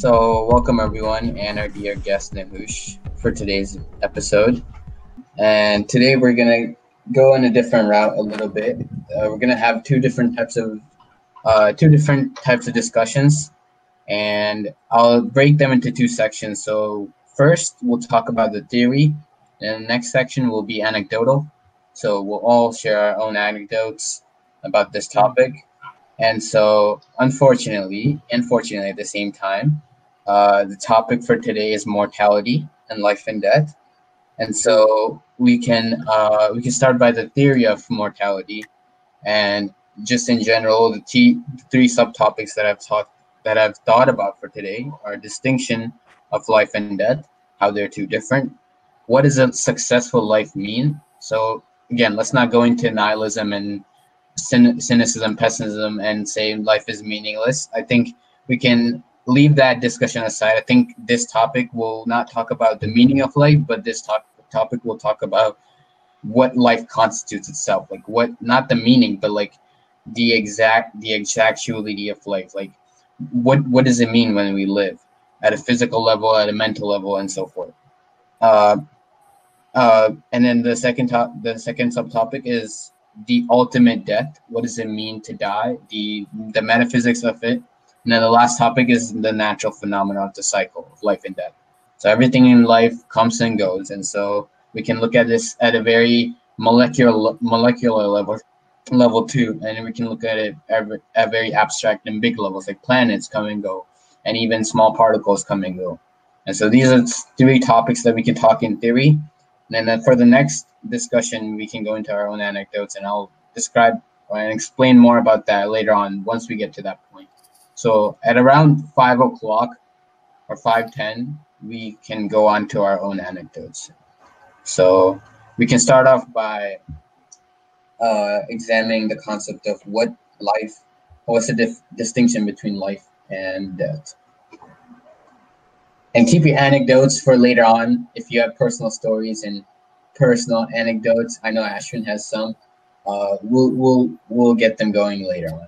So, welcome everyone and our dear guest Nahush for today's episode. And today we're gonna go in a different route a little bit. We're gonna have two different types of discussions, and I'll break them into two sections. So, first we'll talk about the theory, and the next section will be anecdotal. So we'll all share our own anecdotes about this topic. And so, unfortunately, and fortunately at the same time, the topic for today is mortality and life and death. And so we can start by the theory of mortality, and just in general, the three subtopics that I've thought about for today are distinction of life and death, how they're two different. What does a successful life mean? So again, let's not go into nihilism and cynicism, pessimism, and say life is meaningless. I think we can leave that discussion aside. I think this topic will not talk about the meaning of life, but this topic will talk about what life constitutes itself. Like what, not the meaning, but like the exactuality of life. Like what does it mean when we live at a physical level, at a mental level, and so forth. Uh, and then the second subtopic is the ultimate death. What does it mean to die? The metaphysics of it. And then the last topic is the natural phenomena of the cycle of life and death. So everything in life comes and goes, and so we can look at this at a very molecular level too, and we can look at it at very abstract and big levels, like planets come and go, and even small particles come and go. And so these are three topics that we can talk in theory. And then for the next discussion, we can go into our own anecdotes, and I'll describe and explain more about that later on once we get to that point. So at around 5 o'clock or 5:10, we can go on to our own anecdotes. So we can start off by examining the concept of what's the distinction between life and death. And keep your anecdotes for later on. If you have personal stories and personal anecdotes, I know Ashwin has some. We'll get them going later on.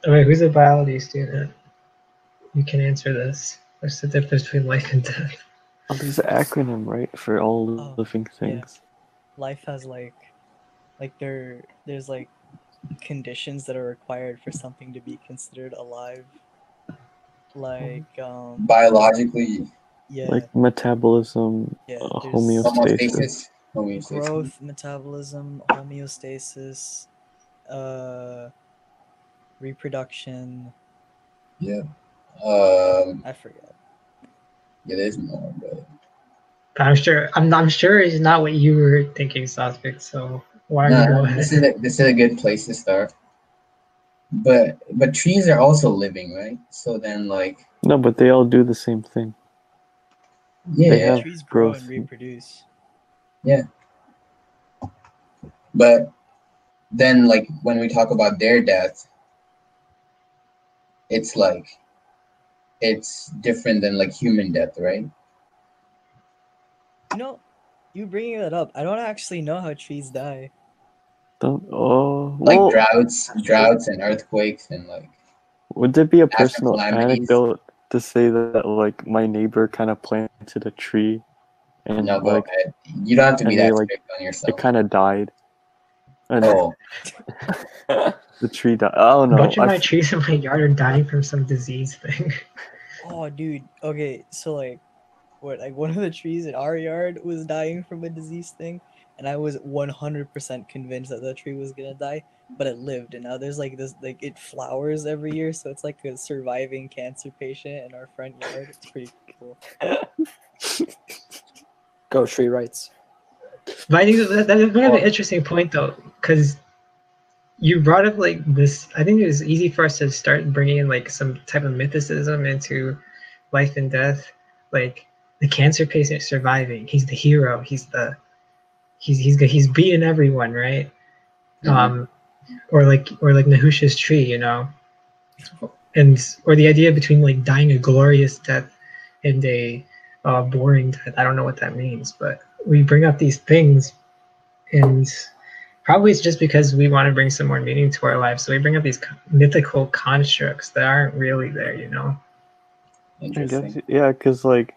Wait, who's a biology student? You can answer this. What's the difference between life and death? Oh, there's an acronym, right, for all living things. Yeah. Life has there's like conditions that are required for something to be considered alive. Like biologically, yeah, like metabolism, homeostasis, growth, metabolism, homeostasis, reproduction. Yeah. I forget. Yeah, there's more, but I'm sure it's not what you were thinking, Satvik. So why are you going ahead? This is a good place to start. But trees are also living, right? So then, like, no, but they all do the same thing. Yeah, they have trees grow and reproduce. Yeah, but then, like, when we talk about their death, it's like it's different than like human death, right? You know, you bringing that up, I don't actually know how trees die. Like droughts and earthquakes and like. Would there be a personal anecdote to say that like my neighbor kind of planted a tree, and no, go ahead. You don't have to be that strict on yourself. It kind of died. And the tree died. Oh no! A bunch of my trees in my yard are dying from some disease thing. Oh, dude. Okay, so like one of the trees in our yard was dying from a disease thing, and I was 100% convinced that the tree was gonna die, but it lived, and now there's like this, like it flowers every year, so it's like a surviving cancer patient in our front yard. It's pretty cool. Go tree rights. But I think that's kind of an interesting point though, because you brought up like this. I think it was easy for us to start bringing in like some type of mythicism into life and death, like the cancer patient surviving. He's the hero. He's beating everyone, right? Mm-hmm. Or like Nahush's tree, you know, or the idea between like dying a glorious death and a boring death. I don't know what that means, but we bring up these things, and Probably it's just because we want to bring some more meaning to our lives, so we bring up these mythical constructs that aren't really there, you know? I guess, yeah, because like,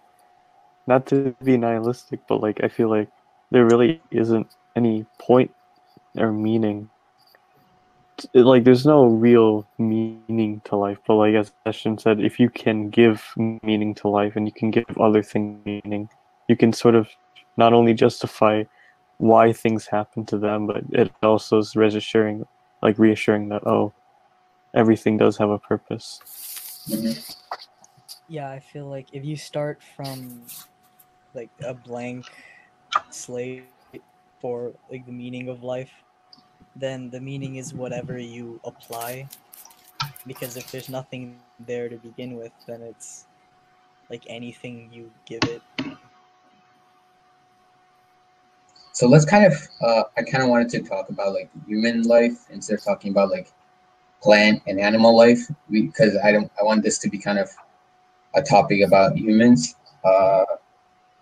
not to be nihilistic, but like I feel like there really isn't any point or meaning. Like there's no real meaning to life, but like as Ashton said, if you can give meaning to life and you can give other things meaning, you can sort of not only justify why things happen to them, but it also is reassuring that, oh, everything does have a purpose. Yeah, I feel like if you start from like a blank slate for like the meaning of life, then the meaning is whatever you apply. Because if there's nothing there to begin with, then it's like anything you give it. So let's kind of, I kind of wanted to talk about like human life instead of talking about like plant and animal life, because I want this to be kind of a topic about humans.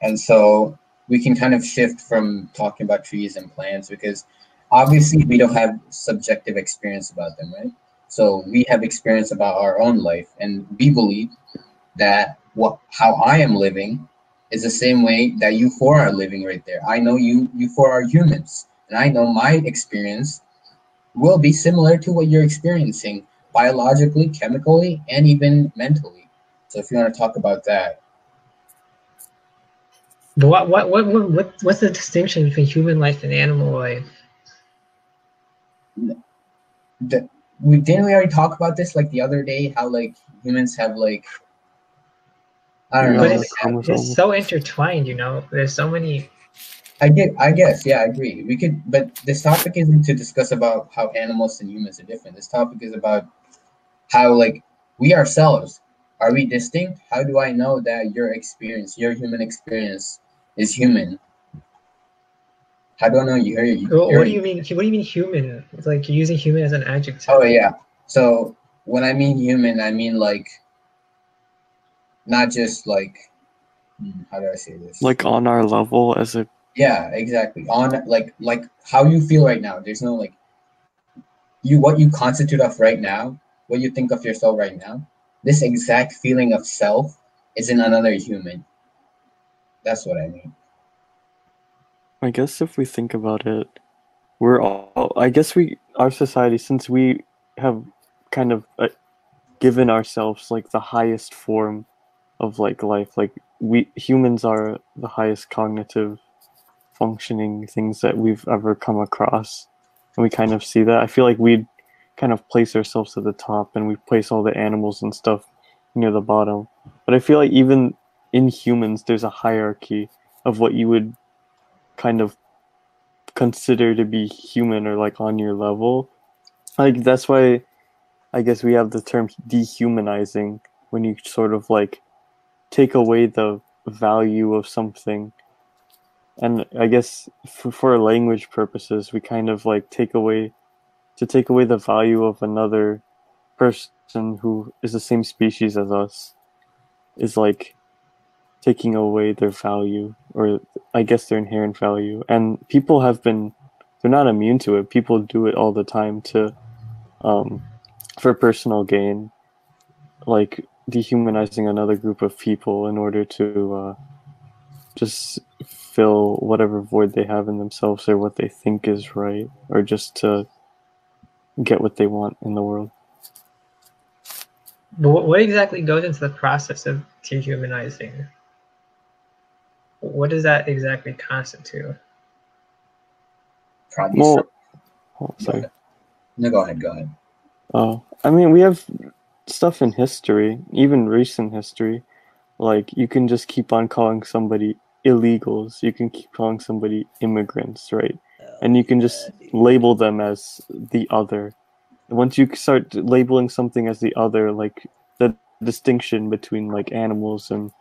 And so we can kind of shift from talking about trees and plants because obviously we don't have subjective experience about them, right? So we have experience about our own life, and we believe that how I am living is the same way that you four are living right there. I know you four are humans, and I know my experience will be similar to what you're experiencing biologically, chemically, and even mentally. So if you want to talk about that. But what's the distinction between human life and animal life? Didn't we already talk about this like the other day? How like humans have like I don't know. But it's so intertwined, you know. There's so many. I guess, yeah, I agree. We could, but this topic isn't to discuss about how animals and humans are different. This topic is about how like we ourselves are we distinct? How do I know that your human experience is human? How do I know What do you mean? What do you mean human? It's like you're using human as an adjective. Oh yeah. So when I mean human, I mean like not just like how do I say this? Like on our level as a Yeah, exactly. On like how you feel right now. There's no like what you constitute of right now, what you think of yourself right now. This exact feeling of self is in another human. That's what I mean. I guess if we think about it, our society, since we have kind of given ourselves like the highest form of like life, like we humans are the highest cognitive functioning things that we've ever come across. And we kind of see that. I feel like we'd kind of place ourselves at the top and we place all the animals and stuff near the bottom. But I feel like even in humans, there's a hierarchy of what you would kind of consider to be human or like on your level. Like that's why I guess we have the term dehumanizing, when you sort of like take away the value of something. And I guess for language purposes, we kind of like take away the value of another person who is the same species as us, is like taking away their value, or I guess their inherent value. And people they're not immune to it. People do it all the time for personal gain, like dehumanizing another group of people in order to just fill whatever void they have in themselves or what they think is right, or just to get what they want in the world. But what exactly goes into the process of dehumanizing? What does that exactly constitute? Well, sorry. No, go ahead. I mean, we have stuff in history, even recent history. Like, you can just keep on calling somebody illegals. You can keep calling somebody immigrants, right? And you can just label them as the other. Once you start labeling something as the other, like the distinction between like animals and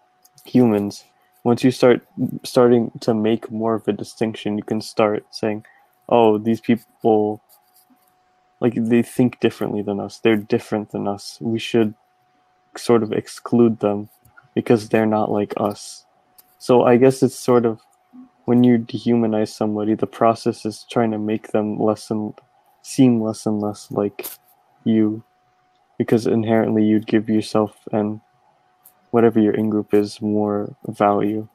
humans, once you starting to make more of a distinction, you can start saying, oh, these people, like, they think differently than us. They're different than us. We should sort of exclude them because they're not like us. So I guess it's sort of when you dehumanize somebody, the process is trying to make them seem less and less like you, because inherently you'd give yourself and whatever your in-group is more value.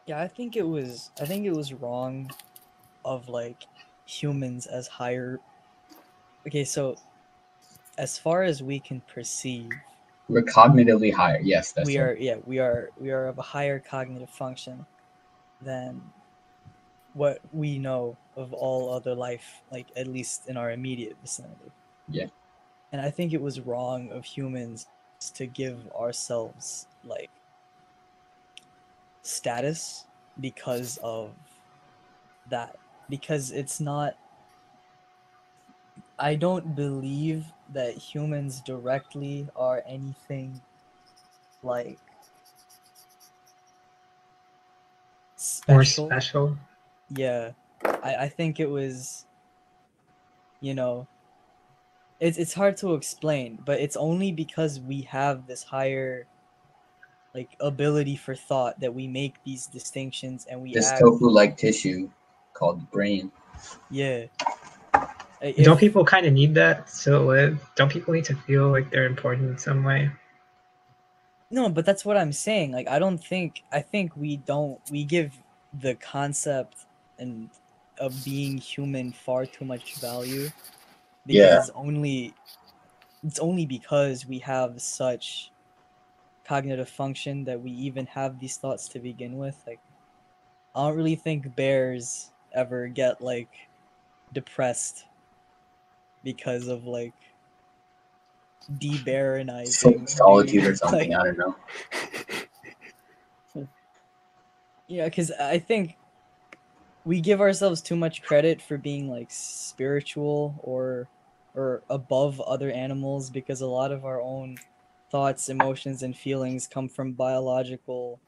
Yeah, I think it was wrong of like humans as higher. Okay, so as far as we can perceive, We're cognitively higher. Yes, that's we right. are we are of a higher cognitive function than what we know of all other life, like at least in our immediate vicinity. Yeah. And I think it was wrong of humans to give ourselves like status because of that. Because it's not, I don't believe that humans directly are anything like More special. special. Yeah. I think it was, you know, it's hard to explain, but it's only because we have this higher like ability for thought that we make these distinctions and we This act. tofu-like tissue called the brain. Yeah. Don't If people kind of need that to live? Don't people need to feel like they're important in some way? no, but that's what I'm saying. Like I think we give the concept and of being human far too much value because Yeah. it's only because we have such cognitive function that we even have these thoughts to begin with. Like I don't really think bears ever get like depressed because of like debaronizing, Solitude or dude. something. I don't know. Yeah, because I think we give ourselves too much credit for being like spiritual or above other animals because a lot of our own thoughts, emotions, and feelings come from biological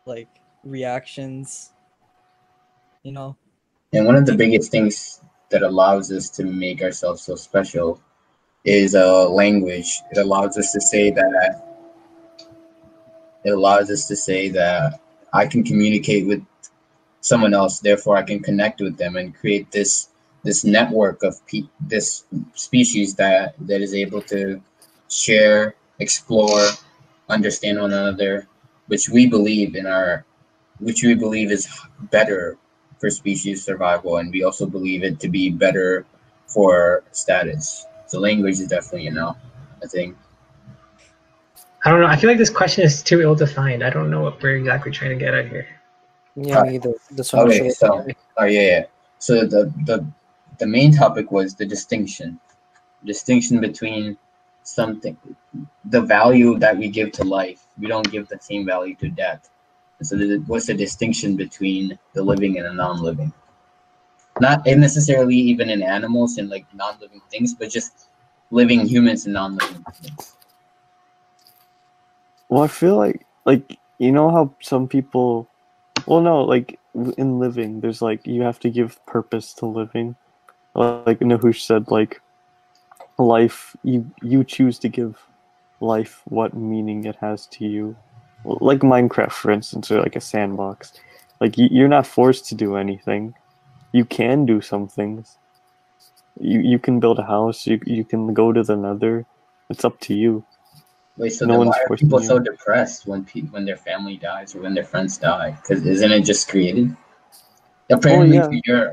like reactions. You know, And one of the think biggest things that allows us to make ourselves so special is language. It allows us to say that I can communicate with someone else, therefore I can connect with them and create this network of this species that is able to share, explore, understand one another, which we believe in our which we believe is better for species survival, and we also believe it to be better for status. So language is definitely a thing. I don't know. I feel like this question is too ill-defined. I don't know what we're exactly trying to get at here. Yeah, Uh, me either. That's what I'm okay, struggling so with. oh yeah, yeah. So the main topic was the distinction between something, the value that we give to life. We don't give the same value to death. And so what's the distinction between the living and the non-living? Not necessarily even in animals and like non-living things, but just living humans and non-living things. Well, I feel like you know how some people, well, no, like in living, there's like you have to give purpose to living. Like Nahush said, like life, you choose to give life what meaning it has to you. Like Minecraft, for instance, or like a sandbox. Like you're not forced to do anything. You can do some things. You can build a house. You can go to the Nether. It's up to you. Wait, so No then why one's are forcing people so you. depressed when their family dies or when their friends die? Because isn't it just created? Well, Apparently, yeah.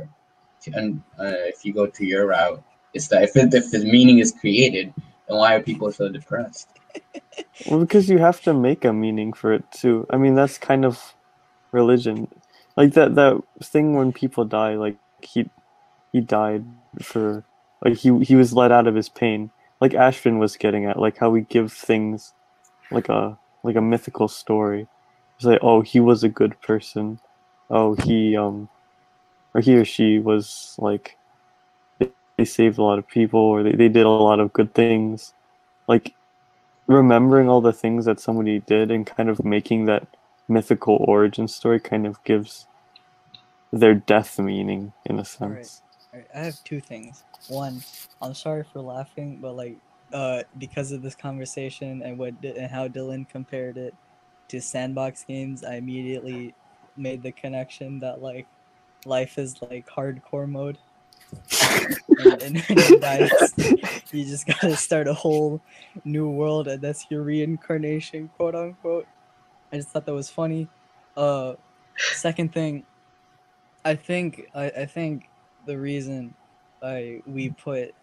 if you go to your route, it's that if the meaning is created, then why are people so depressed? Well, because you have to make a meaning for it too. I mean, that's kind of religion. Like that thing when people die, like he died for like he was let out of his pain. Like Ashton was getting at, like how we give things like a mythical story. It's like, oh, he was a good person. Oh, he or he or she was like they saved a lot of people or they did a lot of good things. Like remembering all the things that somebody did and kind of making that mythical origin story kind of gives their death meaning in a all right. sense. All right, I have two things. One, I'm sorry for laughing, but like because of this conversation and and how Dylan compared it to sandbox games, I immediately made the connection that like life is like hardcore mode, and when you die, you just gotta start a whole new world, and that's your reincarnation, quote unquote. I just thought that was funny. Second thing, I think the reason we put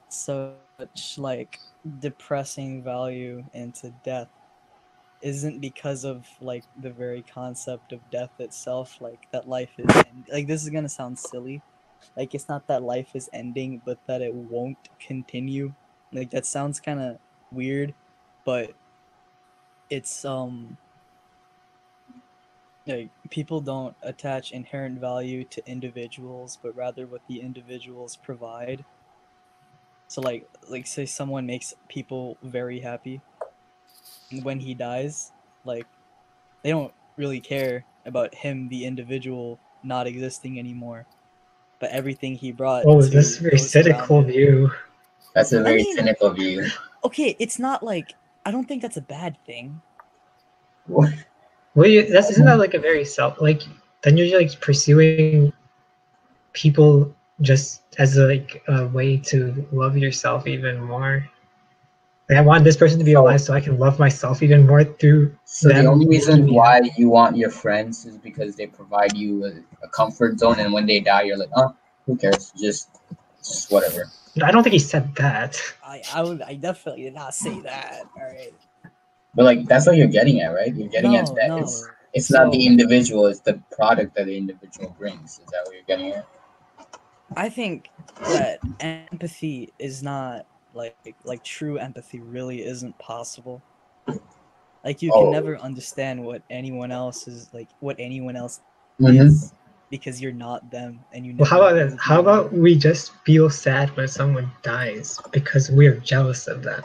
such like depressing value into death isn't because of like the very concept of death itself, like that life is like, this is gonna sound silly, like it's not that life is ending but that it won't continue. Like that sounds kind of weird, but it's like people don't attach inherent value to individuals but rather what the individuals provide. So like say someone makes people very happy, and when he dies, like they don't really care about him the individual not existing anymore, but everything he brought Oh, this is to a very those around cynical him. view. That's a I very mean, cynical view. okay, it's not like, I don't think that's a bad thing. What? Well, isn't that like a very self like? Then you're like pursuing people just as like a way to love yourself even more. Like, I want this person to be So, alive so I can love myself even more through so the them only making reason me why happy. you want your friends is because they provide you a comfort zone, and when they die, you're like, oh, who cares? Just whatever. I don't think he said that. I definitely did not say that. All right. But like that's what you're getting at, right? You're getting at No, that no. it's not the So individual, it's the product that the individual brings. Is that what you're getting at? I think that empathy is not like true empathy really isn't possible. Like you can Oh. never understand what anyone else is like, what anyone else Mm-hmm. is, because you're not them and you Well, how never about this? will be How them. about we just feel sad when someone dies because we're jealous of them?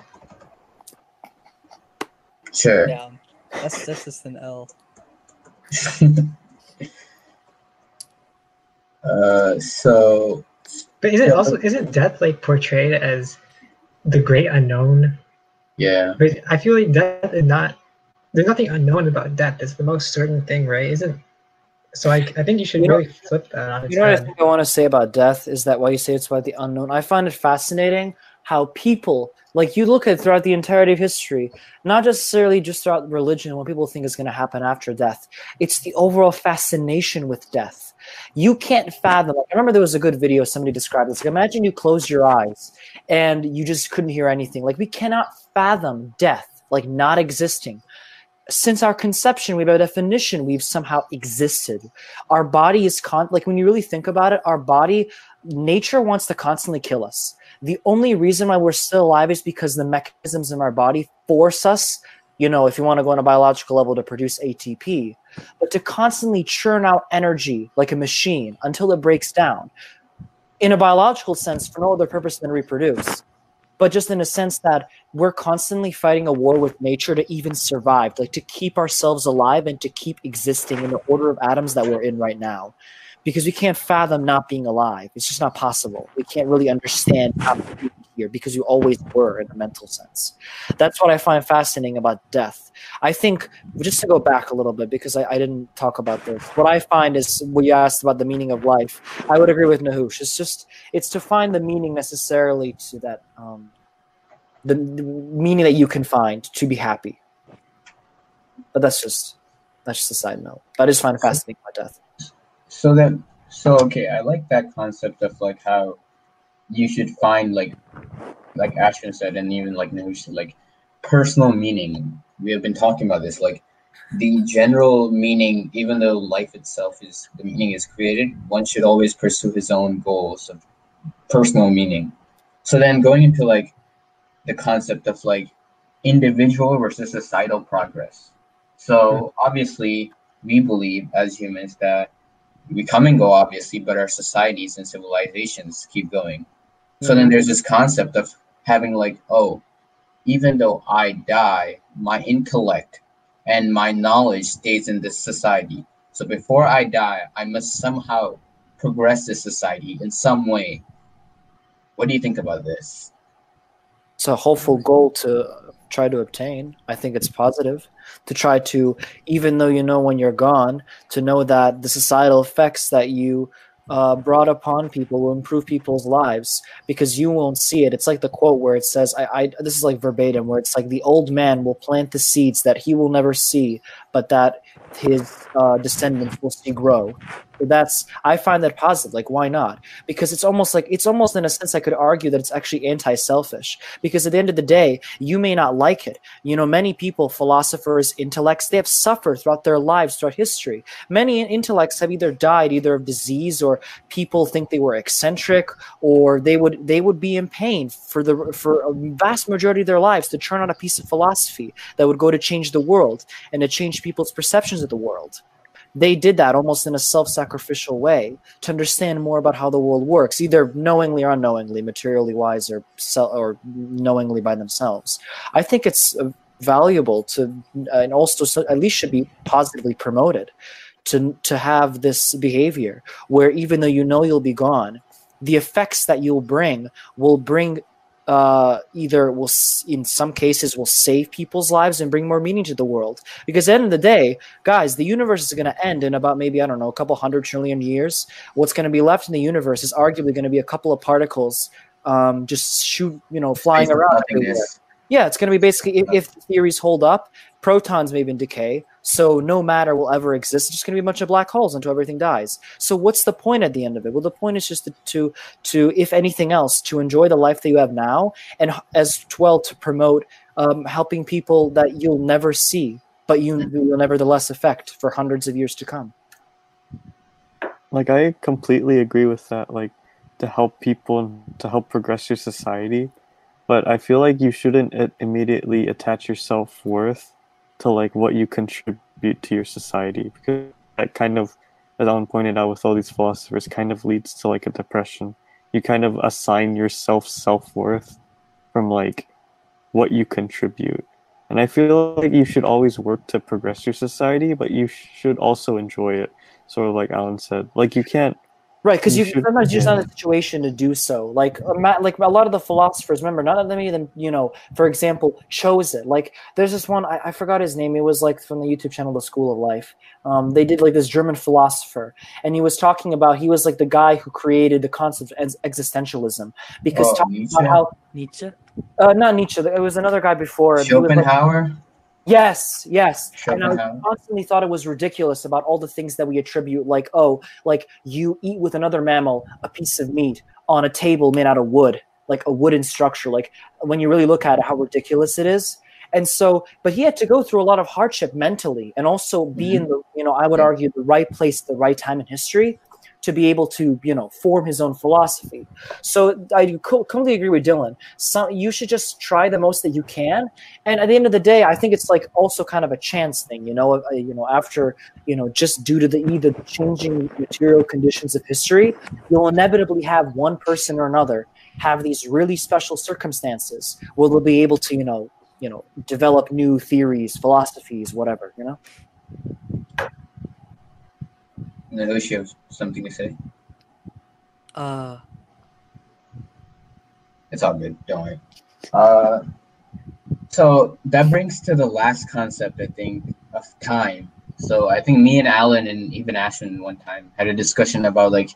Sure. Yeah, that's just an L. So But isn't death like portrayed as the great unknown? yeah. But I feel like death is not. There's nothing unknown about death. It's the most certain thing, right? Isn't so? I think you should You know, really flip that on its you know what I head. think I want to say about death is that why you say it's about the unknown. I find it fascinating how people, like you look at throughout the entirety of history, not necessarily just throughout religion, what people think is going to happen after death. It's the overall fascination with death. You can't fathom. Like, I remember there was a good video somebody described this. Like, imagine you close your eyes and you just couldn't hear anything. Like we cannot fathom death, like not existing. Since our conception, we by definition, we've somehow existed. Our body is like when you really think about it, our body, nature wants to constantly kill us. The only reason why we're still alive is because the mechanisms in our body force us, you know, if you want to go on a biological level, to produce ATP, but to constantly churn out energy like a machine until it breaks down. In a biological sense, for no other purpose than reproduce, but just in a sense that we're constantly fighting a war with nature to even survive, like to keep ourselves alive and to keep existing in the order of atoms that we're in right now. Because we can't fathom not being alive. It's just not possible. We can't really understand how to be here because you always were in a mental sense. That's what I find fascinating about death. I think, just to go back a little bit, because I didn't talk about this, what I find is when you asked about the meaning of life, I would agree with Nahush. It's to find the meaning necessarily to that the meaning that you can find to be happy. But that's just a side note. But I just find it fascinating about death. So okay, I like that concept of like how you should find like Ashton said, and even like Nahush said, like personal meaning. We have been talking about this, like the general meaning, even though life itself is the meaning is created, one should always pursue his own goals of personal meaning. So then going into like the concept of like individual versus societal progress. So obviously we believe as humans that we come and go obviously, but our societies and civilizations keep going. So then there's this concept of having like, oh, even though I die, my intellect and my knowledge stays in this society. So before I die, I must somehow progress this society in some way. What do you think about this? It's a hopeful goal to try to obtain. I think it's positive to try to, even though you know when you're gone, to know that the societal effects that you brought upon people will improve people's lives because you won't see it. It's like the quote where it says, this is like verbatim, where it's like the old man will plant the seeds that he will never see, but that his descendants will see grow. So I find that positive. Like, why not? Because it's almost in a sense I could argue that it's actually anti-selfish. Because at the end of the day, you may not like it. You know, many people, philosophers, intellects, they have suffered throughout their lives, throughout history. Many intellects have either died either of disease, or people think they were eccentric, or they would be in pain for a vast majority of their lives to churn out a piece of philosophy that would go to change the world and to change people's perceptions of the world. They did that almost in a self-sacrificial way to understand more about how the world works, either knowingly or unknowingly, materially wise, or knowingly by themselves. I think it's valuable to, and also at least should be positively promoted, to have this behavior where even though you know you'll be gone, the effects that you'll bring will bring either will, in some cases, will save people's lives and bring more meaning to the world. Because at the end of the day, guys, the universe is going to end in about maybe, I don't know, a couple 100 trillion years. What's going to be left in the universe is arguably going to be a couple of particles just flying around everywhere. Yeah, it's going to be basically, if the theories hold up, protons may even decay, so no matter will ever exist. It's just going to be a bunch of black holes until everything dies. So what's the point at the end of it? Well, the point is just to if anything else, to enjoy the life that you have now, and as well to promote helping people that you'll never see, but you will nevertheless affect for hundreds of years to come. Like, I completely agree with that, like, to help people and to help progress your society. But I feel like you shouldn't immediately attach your self-worth to like what you contribute to your society, because that kind of, as Alan pointed out with all these philosophers, kind of leads to like a depression. You kind of assign yourself self-worth from like what you contribute. And I feel like you should always work to progress your society, but you should also enjoy it. Sort of like Alan said, like you can't. Right, because sometimes you're just not in a situation to do so. Like a lot of the philosophers, remember, none of them even, for example, chose it. Like there's this one, I forgot his name. It was like from the YouTube channel, The School of Life. They did like this German philosopher, and he was talking about, he was like the guy who created the concept of existentialism, because talking Nietzsche? about how Nietzsche? not Nietzsche. It was another guy before. Schopenhauer? Yes. And I Schopenhauer? constantly thought it was ridiculous about all the things that we attribute, like, like you eat with another mammal a piece of meat on a table made out of wood, like a wooden structure. Like when you really look at it, how ridiculous it is. And so, but he had to go through a lot of hardship mentally, and also be in the, I would argue, the right place, the right time in history, to be able to, form his own philosophy. So I completely agree with Dylan. You should just try the most that you can. And at the end of the day, I think it's like also kind of a chance thing, after, just due to either the changing material conditions of history, you'll inevitably have one person or another have these really special circumstances where they'll be able to, develop new theories, philosophies, whatever, Nahush, you have something to say? It's all good. Don't worry. So that brings to the last concept, I think, of time. So I think me and Alan and even Ashton one time had a discussion about like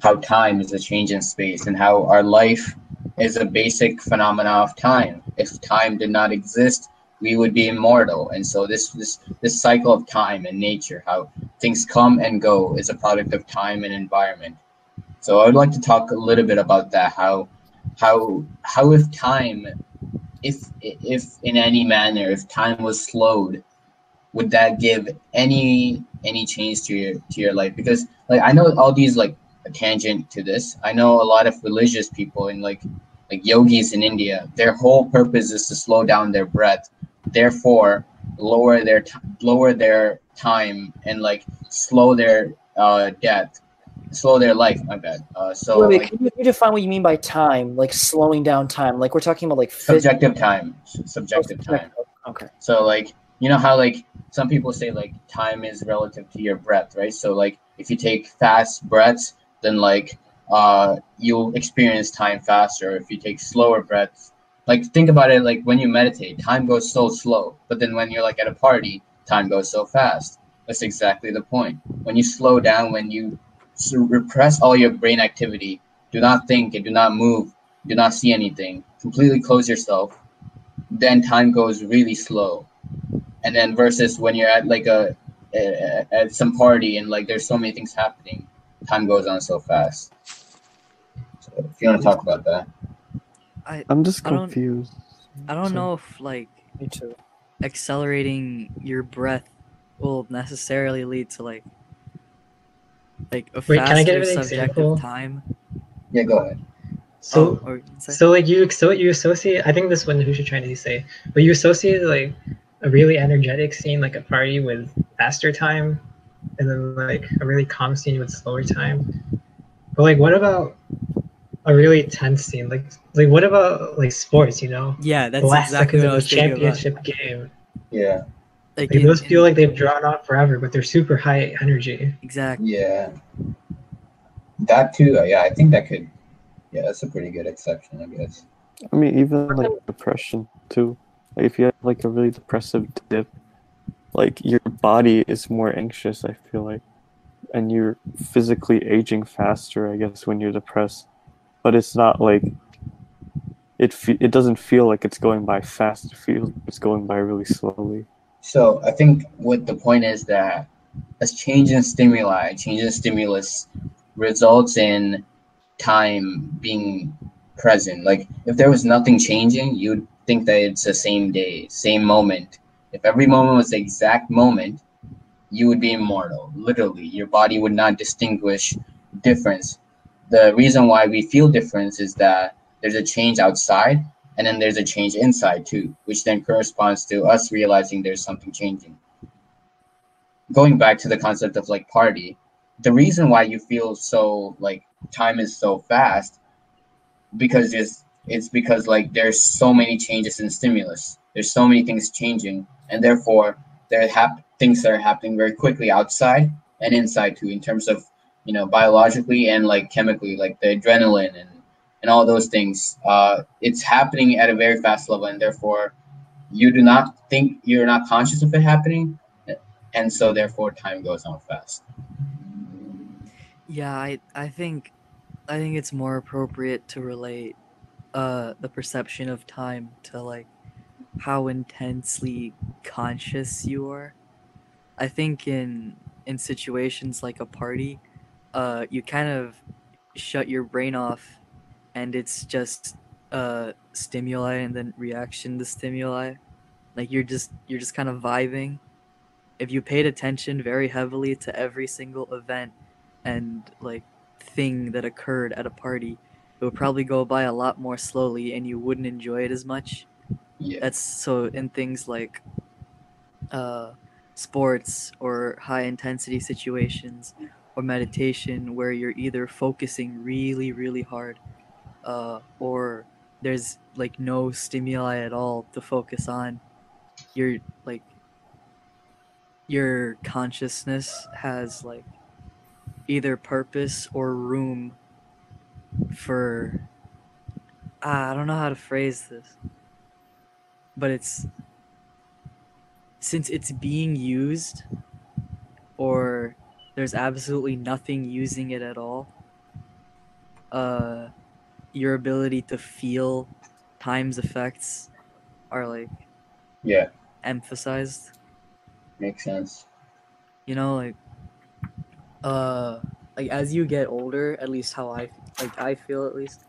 how time is a change in space, and how our life is a basic phenomena of time. If time did not exist, we would be immortal. And so this cycle of time and nature, how things come and go, is a product of time and environment. So I would like to talk a little bit about that. How if time, if in any manner, if time was slowed, would that give any change to your life? Because like I know all these, like a tangent to this, I know a lot of religious people and like yogis in India, their whole purpose is to slow down their breath, therefore lower their time and like slow their death, slow their life. My bad. Wait, can you define what you mean by time? Like slowing down time? Like we're talking about like subjective time. Okay. So like, you know how like some people say like time is relative to your breath, right? So like if you take fast breaths, then like you'll experience time faster. If you take slower breaths, Like think about it, like when you meditate, time goes so slow, but then when you're like at a party, time goes so fast. That's exactly the point. When you slow down, when you repress all your brain activity, do not think and do not move, do not see anything, completely close yourself, then time goes really slow. And then versus when you're at like at some party and like there's so many things happening, time goes on so fast. So if you want to talk about that. I'm just I don't- confused. I don't So- know if like Me too. accelerating your breath will necessarily lead to like a Wait, can I give faster an subjective example? time. Yeah, go ahead. So, or you can say? so like you associate. I think this one who should try to say, but you associate like a really energetic scene, like a party, with faster time, and then like a really calm scene with slower time. But like, what about a really tense scene? Like what about like sports? You know, Yeah, the that's last exactly seconds what of I the was thinking about. championship game. Yeah. Like Like those feel like they've drawn on forever, but they're super high energy. exactly. Yeah. That too. Yeah, I think that could. Yeah, that's a pretty good exception, I guess. I mean, even like depression too. Like if you have like a really depressive dip, like your body is more anxious, I feel like, and you're physically aging faster, I guess, when you're depressed. But it's not like it doesn't feel like it's going by fast. It feels it's going by really slowly. So I think what the point is that a change in stimuli, change in stimulus results in time being present. Like if there was nothing changing, you'd think that it's the same day, same moment. If every moment was the exact moment, you would be immortal. Literally, your body would not distinguish difference. The reason why we feel difference is that there's a change outside and then there's a change inside too, which then corresponds to us realizing there's something changing. Going back to the concept of like party, the reason why you feel so like time is so fast because it's because like there's so many changes in stimulus. There's so many things changing, and therefore things that are happening very quickly outside and inside too, in terms of biologically and like chemically, like the adrenaline and all those things. It's happening at a very fast level, and therefore you're not conscious of it happening, and so therefore time goes on fast. Yeah, I think it's more appropriate to relate the perception of time to like how intensely conscious you are. I think in situations like a party, you kind of shut your brain off and it's just stimuli and then reaction to stimuli. Like you're just kind of vibing. If you paid attention very heavily to every single event and like thing that occurred at a party, it would probably go by a lot more slowly and you wouldn't enjoy it as much. Yeah. That's so in things like sports or high intensity situations or meditation where you're either focusing really, really hard or there's like no stimuli at all to focus on. You're like your consciousness has like either purpose or room for I don't know how to phrase this, but it's since it's being used or there's absolutely nothing using it at all, your ability to feel time's effects are like Yeah, emphasized. makes sense. You know, like as you get older, at least how I feel at least,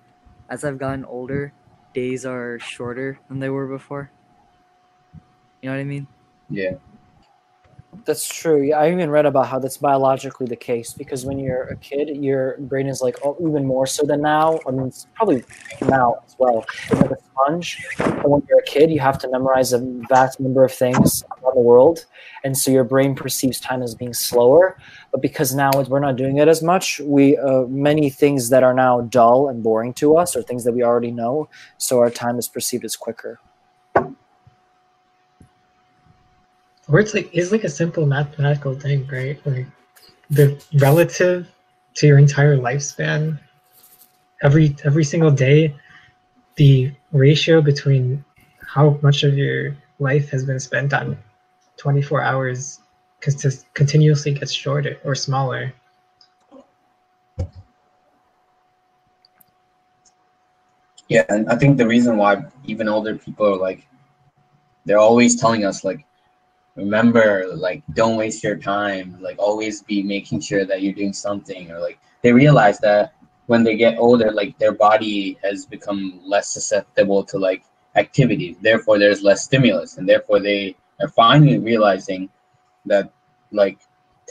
as I've gotten older, days are shorter than they were before. You know what I mean? Yeah. That's true. Yeah, I even read about how that's biologically the case because when you're a kid, your brain is like even more so than now. I mean, it's probably now as well. It's like a sponge. And when you're a kid, you have to memorize a vast number of things around the world, and so your brain perceives time as being slower. But because now we're not doing it as much, we many things that are now dull and boring to us are things that we already know. So our time is perceived as quicker. Or it's like a simple mathematical thing, right? Like the relative to your entire lifespan, every single day, the ratio between how much of your life has been spent on 24 hours continuously gets shorter or smaller. Yeah, and I think the reason why even older people are like, they're always telling us like, remember, like, don't waste your time, like always be making sure that you're doing something, or like they realize that when they get older, like their body has become less susceptible to like activities, therefore there's less stimulus, and therefore they are finally realizing that like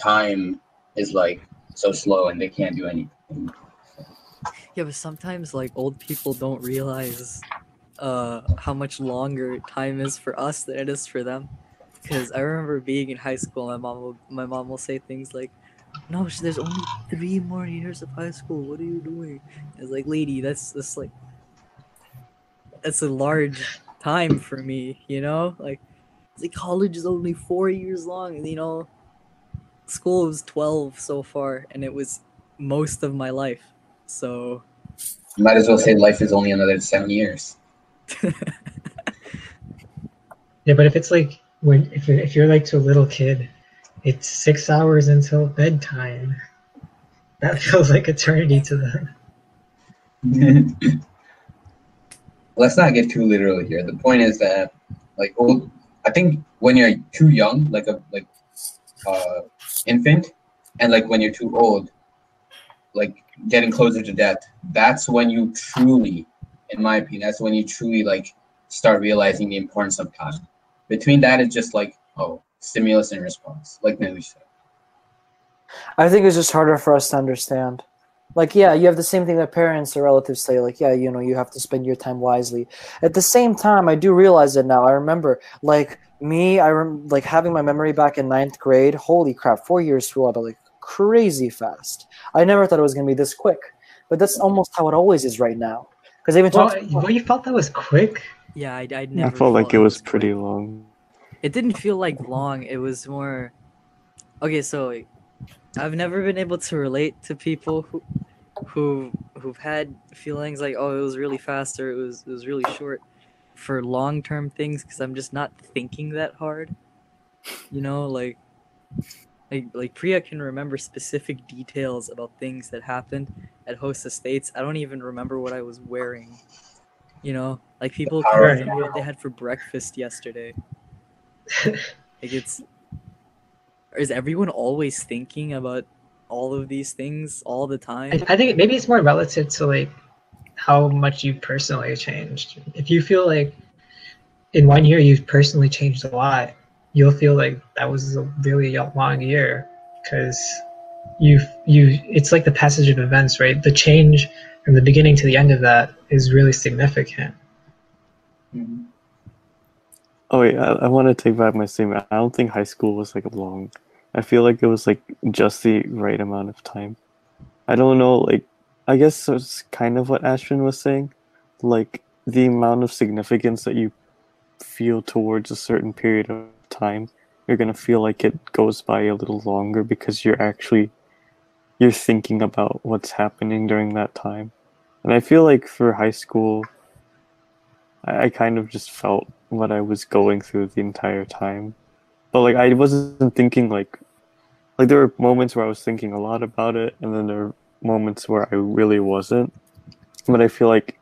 time is like so slow and they can't do anything. Yeah, but sometimes like old people don't realize how much longer time is for us than it is for them. Because I remember being in high school, my mom will say things like, "No, there's only 3 more years of high school. What are you doing?" It's like, lady, that's like that's a large time for me, you know? Like, it's like college is only 4 years long, and you know, school was 12 so far, and it was most of my life. So Might as well say life is only another 7 years. Yeah, but if it's like if you're like to a little kid, it's 6 hours until bedtime. That feels like eternity to them. Let's not get too literal here. The point is that like old, I think when you're too young, like a infant, and like when you're too old, like getting closer to death, that's when you truly, in my opinion, that's when you truly like start realizing the importance of time. Between that, it's just like, oh, stimulus and response, like Nahush said. I think it's just harder for us to understand. Like, yeah, you have the same thing that parents or relatives say, like, yeah, you know, you have to spend your time wisely. At the same time, I do realize it now. I remember, like, like, having my memory back in 9th grade. Holy crap, 4 years flew by, like, crazy fast. I never thought it was going to be this quick. But that's almost how it always is right now. Because even Well, you felt that was quick? yeah, I I never felt like it was quick. pretty long. It didn't feel like long. It was more. Okay, so like, I've never been able to relate to people who've had feelings like, oh, it was really fast or it was really short for long term things, because I'm just not thinking that hard. You know, like Priya can remember specific details about things that happened at host estates. I don't even remember what I was wearing. You know, like people can Right. remember what they had for breakfast yesterday. Like, it's, is everyone always thinking about all of these things all the time? I think maybe it's more relative to like how much you personally changed. If you feel like in 1 year you've personally changed a lot, you'll feel like that was a really long year because it's like the passage of events, right? The change from the beginning to the end of that is really significant. Mhm. Oh wait, I want to take back my statement. I don't think high school was like long. I feel like it was like just the right amount of time. I don't know, like I guess it's kind of what Ashwin was saying. Like the amount of significance that you feel towards a certain period of time, you're gonna feel like it goes by a little longer because you're thinking about what's happening during that time. And I feel like for high school, I kind of just felt what I was going through the entire time. But like I wasn't thinking like there were moments where I was thinking a lot about it, and then there were moments where I really wasn't. But I feel like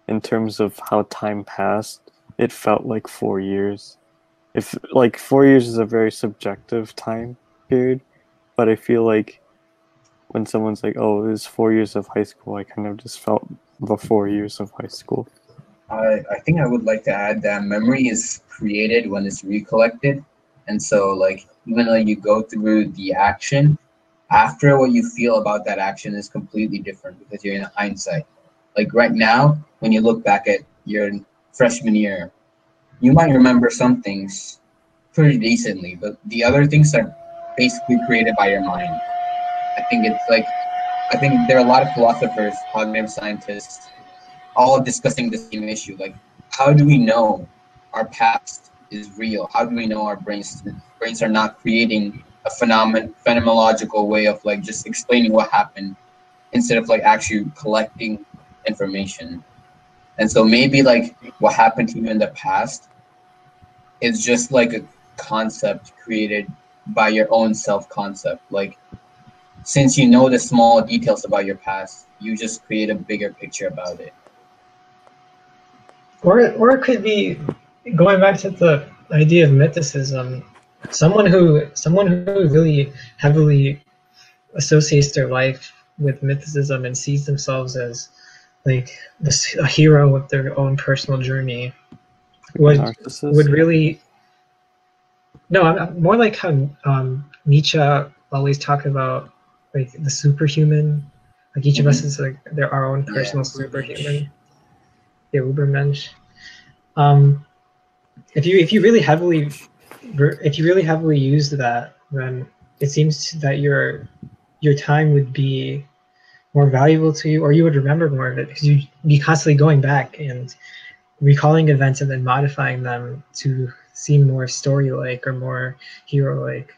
in terms of how time passed, it felt like 4 years. If like 4 years is a very subjective time period, but I feel like when someone's like, "Oh, it was 4 years of high school," I kind of just felt the 4 years of high school. I think I would like to add that memory is created when it's recollected. And so, like, even though you go through the action, after what you feel about that action is completely different because you're in hindsight. Like, right now, when you look back at your freshman year, you might remember some things pretty decently, but the other things are basically created by your mind. I think it's like, I think there are a lot of philosophers, cognitive scientists, all discussing the same issue. Like, how do we know our past is real? How do we know our brains are not creating a phenomenological way of like just explaining what happened instead of like actually collecting information? And so maybe like what happened to you in the past is just like a concept created by your own self-concept. Like, since you know the small details about your past, you just create a bigger picture about it. Or it could be, going back to the idea of mythicism, someone who really heavily associates their life with mythicism and sees themselves as like a hero of their own personal journey would Narcissist. really, no, more like how Nietzsche always talked about like the superhuman, like each of us is like our own personal superhuman, the Ubermensch. If you really heavily use that, then it seems that your time would be more valuable to you, or you would remember more of it because you'd be constantly going back and recalling events and then modifying them to seem more story-like or more hero-like.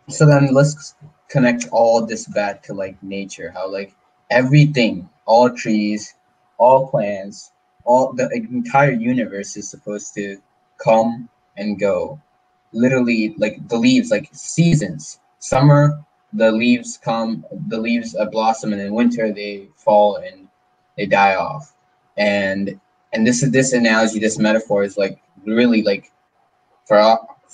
So then let's connect all this back to like nature, how like everything, all trees, all plants, all the entire universe is supposed to come and go. Literally, like the leaves, like seasons. Summer, the leaves come, the leaves blossom, and in winter they fall and they die off. And this analogy, this metaphor is like really like for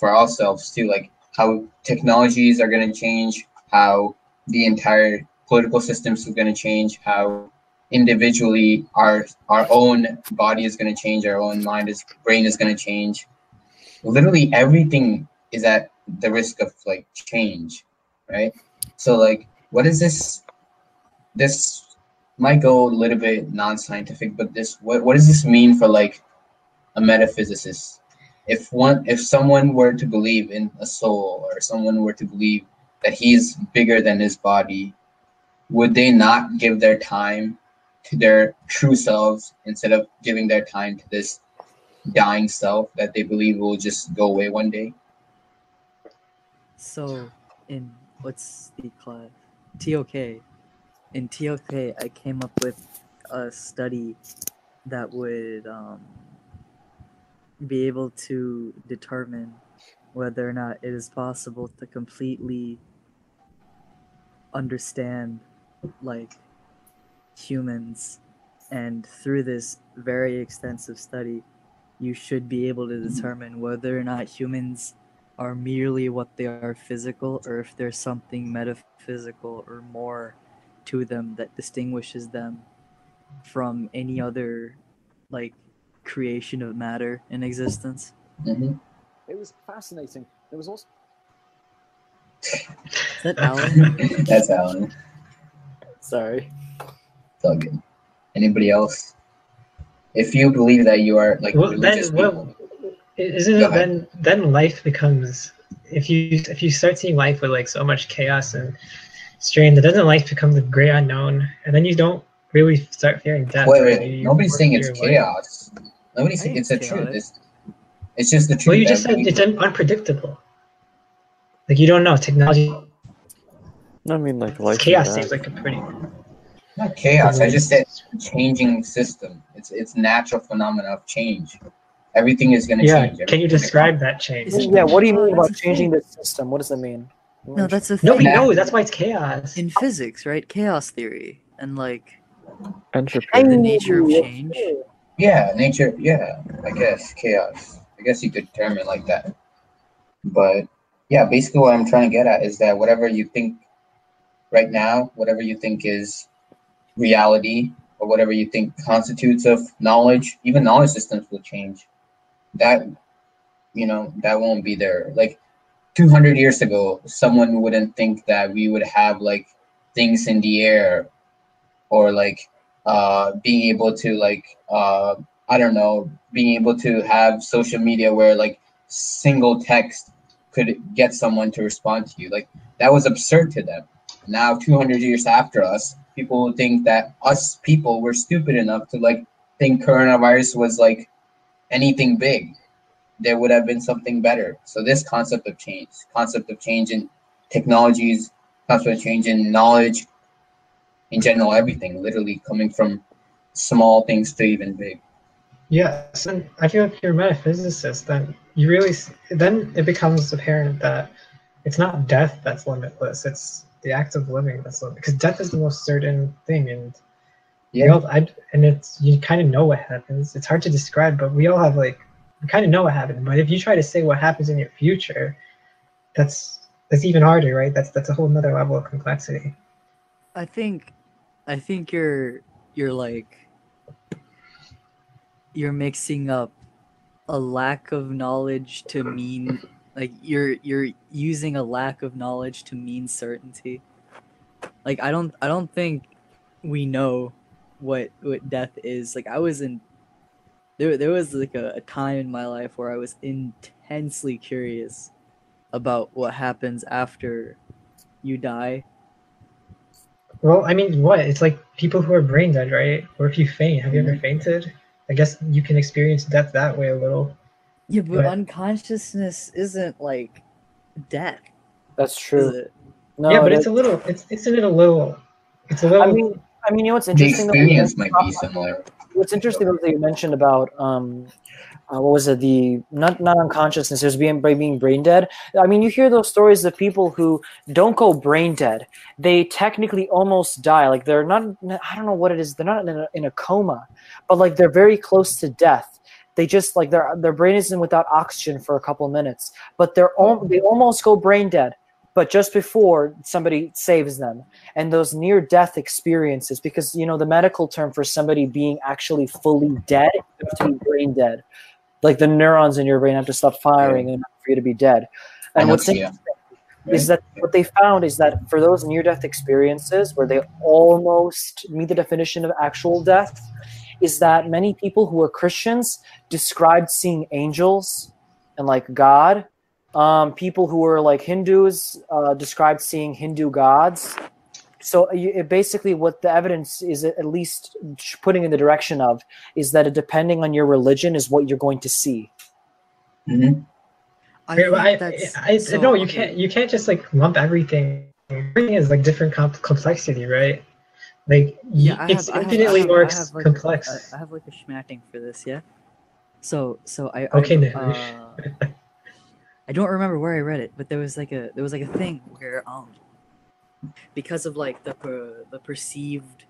ourselves too, like how technologies are going to change, how the entire political systems are going to change, how individually our own body is going to change, our own brain is going to change. Literally everything is at the risk of like change, right? So like, what is this might go a little bit non-scientific, but what does this mean for like a metaphysicist? If someone were to believe in a soul, or someone were to believe that he's bigger than his body, would they not give their time to their true selves instead of giving their time to this dying self that they believe will just go away one day? So in what's the class? TOK. In TOK, I came up with a study that would be able to determine whether or not it is possible to completely understand like humans, and through this very extensive study you should be able to determine whether or not humans are merely what they are physical, or if there's something metaphysical or more to them that distinguishes them from any other like creation of matter in existence. Mm-hmm. It was fascinating. There was also Is that Alan? That's Alan. sorry. It's all good. Anybody else? If you believe that you are like Well, religious then, people, isn't go it ahead. then life becomes, if you start seeing life with like so much chaos and strain, then doesn't life become the great unknown, and then you don't really start fearing death, right? Wait. You Nobody's more saying it's fear life. chaos. Nobody's I saying think it's the it's truth. chaotic. It's just the Well, truth you just that said we. it's unpredictable. Like you don't know technology. I mean, like life and Chaos death. seems like a pretty. Not chaos. I just said It's, changing system. It's natural phenomena of change. Everything is going to yeah. change. Can you Everything describe that change? Isn't Yeah, what do you Oh, mean that's about a changing thing. the system? What does that mean? No, that's a Nobody thing knows. That's why it's chaos. in physics, right? Chaos theory and like Entropy. the nature of change. Yeah, nature. Yeah, I guess chaos. I guess you could term it like that. But yeah, basically what I'm trying to get at is that whatever you think right now, whatever you think is reality, or whatever you think constitutes of knowledge, even knowledge systems will change. That that won't be there. Like 200 years ago, someone wouldn't think that we would have like things in the air, or like being able to like I don't know, being able to have social media where like single text could get someone to respond to you. Like that was absurd to them. Now 200 years after us, people think that us people were stupid enough to like think coronavirus was like anything big. There would have been something better. So this concept of change in technologies, concept of change in knowledge, in general, everything literally coming from small things to even big. Yes, and I feel like if you're a metaphysicist, then you really then it becomes apparent that it's not death that's limitless; it's the act of living that's limitless. Because death is the most certain thing, and Yeah, and it's you kind of know what happens. It's hard to describe, but we all have like we kind of know what happened. But if you try to say what happens in your future, that's even harder, right? That's a whole nother level of complexity. I think you're like you're mixing up a lack of knowledge to mean like you're using a lack of knowledge to mean certainty. Like I don't think we know what death is. Like I was in there was like a time in my life where I was intensely curious about what happens after you die. Well, I mean, what? It's like people who are brain dead, right? Or if you faint, have you ever fainted? I guess you can experience death that way a little. Yeah, but But unconsciousness isn't like death, That's is true. it? No, yeah, but it it's is. a little. It's a little. It's a I little. mean, you know what's the interesting though? experience might be similar. What's interesting though that you mentioned about what was it, the not unconsciousness, it was being brain dead. I mean, you hear those stories of people who don't go brain dead, they technically almost die, like they're not, I don't know what it is, they're not in a coma, but like they're very close to death. They just like their brain isn't without oxygen for a couple of minutes, but they almost go brain dead, but just before somebody saves them. And those near death experiences, because you know the medical term for somebody being actually fully dead, you have to be brain dead, like the neurons in your brain have to stop firing in order for you to be dead. And what's Anorexia, interesting is right? that what they found is that for those near-death experiences where they almost meet the definition of actual death, is that many people who were Christians described seeing angels and like God. People who were like Hindus described seeing Hindu gods. So basically what the evidence is at least putting in the direction of is that depending on your religion is what you're going to see. Mm-hmm. I Yeah, think that's so no, you okay. can't just like lump everything. Everything is like different complexity, right? Like Yeah, it's infinitely more complex. I have like a schmatting for this, yeah. So Okay, Nahush. I don't remember where I read it, but there was like a thing where because of like the perceived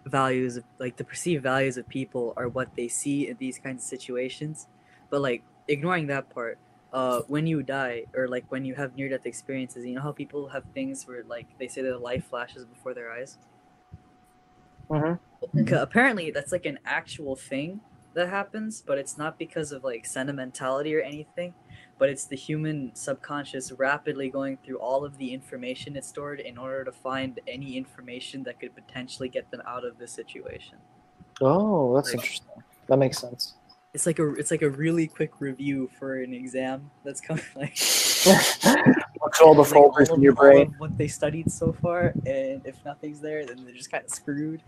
values of like the perceived values of people are what they see in these kinds of situations, but like ignoring that part, when you die or like when you have near death experiences, you know how people have things where like they say their life flashes before their eyes. Apparently that's like an actual thing that happens, but it's not because of like sentimentality or anything, but it's the human subconscious rapidly going through all of the information it's stored in order to find any information that could potentially get them out of the situation. Oh, that's Like, interesting. That makes sense. it's like a really quick review for an exam that's coming. Like What's all the like folders in your all brain? of what they studied so far, and if nothing's there, then they're just kind of screwed.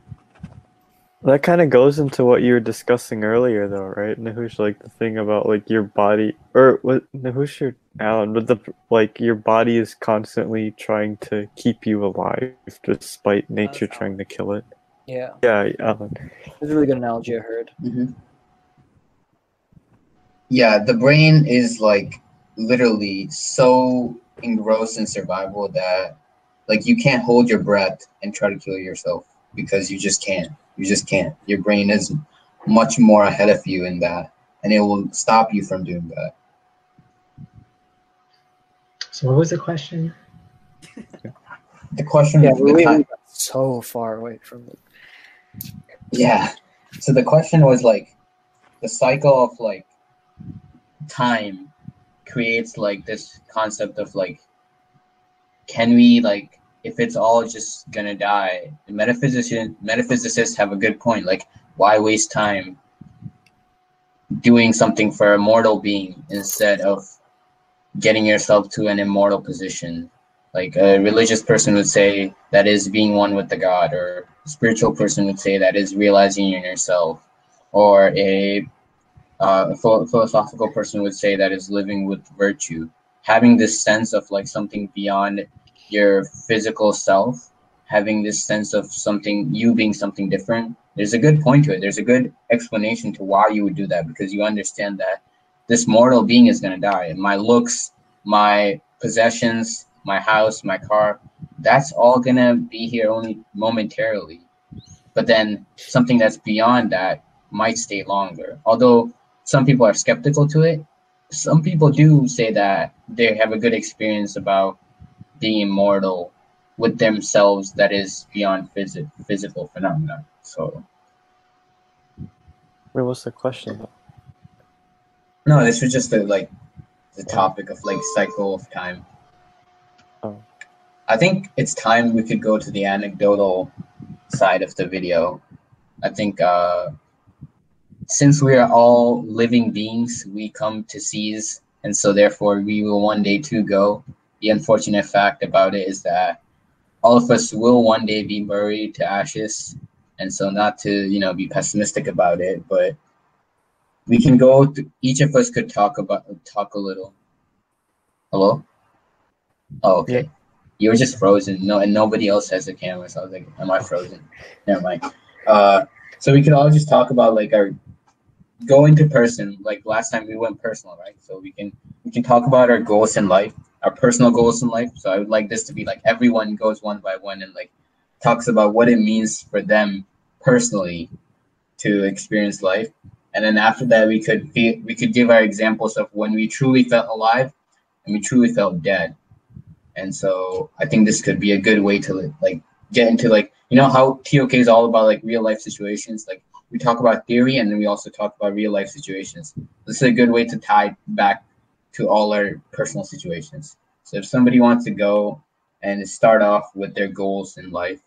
That kind of goes into what you were discussing earlier, though, right, Nahush? Like the thing about like your body, or what Nahush or Alan, but the like your body is constantly trying to keep you alive despite nature That's trying to kill it. Yeah, Yeah, Alan. it's a really good analogy I heard. Mm-hmm. Yeah, the brain is like literally so engrossed in survival that like you can't hold your breath and try to kill yourself because you just can't. You just can't. Your brain is much more ahead of you in that, and it will stop you from doing that. So what was the question? The question, Yeah, the we time, got so far away from it. yeah. So the question was like the cycle of like time creates like this concept of like, can we like if it's all just gonna die? The metaphysicists have a good point. Like, why waste time doing something for a mortal being instead of getting yourself to an immortal position? Like a religious person would say that is being one with the God, or a spiritual person would say that is realizing in yourself, or a philosophical person would say that is living with virtue. Having this sense of like something beyond your physical self, having this sense of something, you being something different, there's a good point to it. There's a good explanation to why you would do that, because you understand that this mortal being is going to die. And my looks, my possessions, my house, my car, that's all going to be here only momentarily. But then something that's beyond that might stay longer. Although some people are skeptical to it, some people do say that they have a good experience about being immortal with themselves that is beyond physical phenomena. So Wait, what's the question? no, this was just the topic of like cycle of time. Oh. I think it's time we could go to the anecdotal side of the video. I think since we are all living beings, we come to seize, and so therefore we will one day too go. The unfortunate fact about it is that all of us will one day be buried to ashes, and so not to be pessimistic about it, but we can go. Each of us could talk a little. Hello? Oh, okay. Yeah. You were just frozen. No, and nobody else has a camera, so I was like, "Am I frozen?" Never mind. So we could all just talk about like our going to person. Like last time we went personal, right? So we can talk about our goals in life, our personal goals in life. So I would like this to be like everyone goes one by one and like talks about what it means for them personally to experience life. And then after that, we could give our examples of when we truly felt alive and we truly felt dead. And so I think this could be a good way to like get into like how TOK is all about like real life situations. Like we talk about theory and then we also talk about real life situations. This is a good way to tie back to all our personal situations. So if somebody wants to go and start off with their goals in life,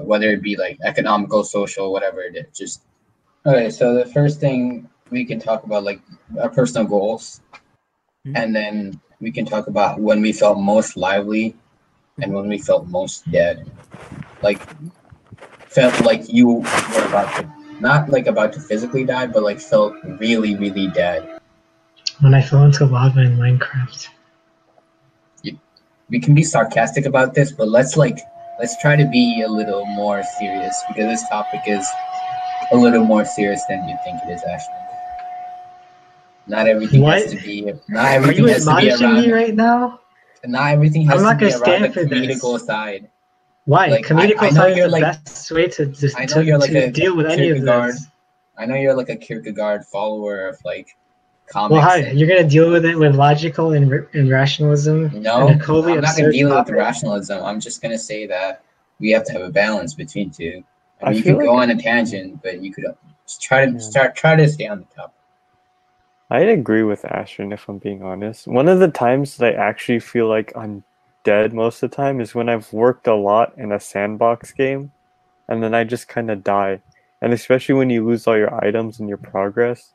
whether it be like economical, social, whatever it is, just okay. So the first thing we can talk about like our personal goals, and then we can talk about when we felt most lively and when we felt most dead. Like felt like you were about to not like about to physically die, but like felt really, really dead. When I fell into lava in Minecraft. We can be sarcastic about this, but let's try to be a little more serious because this topic is a little more serious than you think it is, Ashton. Not everything has to be. Not Are everything you has to be admonishing me around. right now? Not everything has I'm to not be gonna around the stand for comedical this. side. Why? Like Comedical I know side is you're the like best way to I know you're like a deal with any of Kierkegaard. this. I know you're like a Kierkegaard follower of like comics. Well, how and, you're gonna deal with it with logical and rationalism No, and a totally I'm not gonna absurd deal with topic? rationalism. I'm just gonna say that we have to have a balance between two. I I mean, you feel could go like on a tangent, but you could just try to stay on the topic. I agree with Ashton if I'm being honest. One of the times that I actually feel like I'm dead most of the time is when I've worked a lot in a sandbox game and then I just kind of die. And especially when you lose all your items and your progress.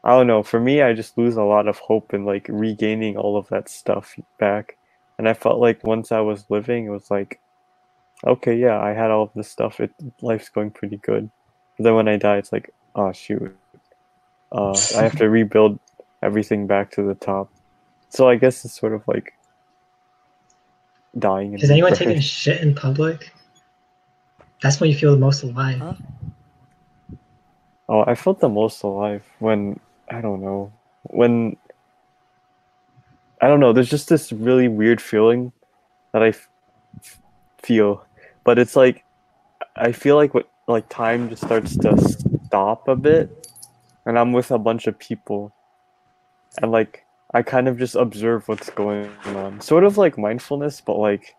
I don't know, for me I just lose a lot of hope in like regaining all of that stuff back. And I felt like once I was living it was like, okay, yeah, I had all of this stuff. Life's going pretty good. But then when I die it's like, oh shoot. I have to rebuild everything back to the top. So I guess it's sort of like dying in Has anyone reverse. taken shit in public? That's when you feel the most alive. Huh? Oh, I felt the most alive when I don't know. When I don't know, there's just this really weird feeling that feel, but it's like I feel like what like time just starts to stop a bit, and I'm with a bunch of people, and like I kind of just observe what's going on, sort of like mindfulness, but like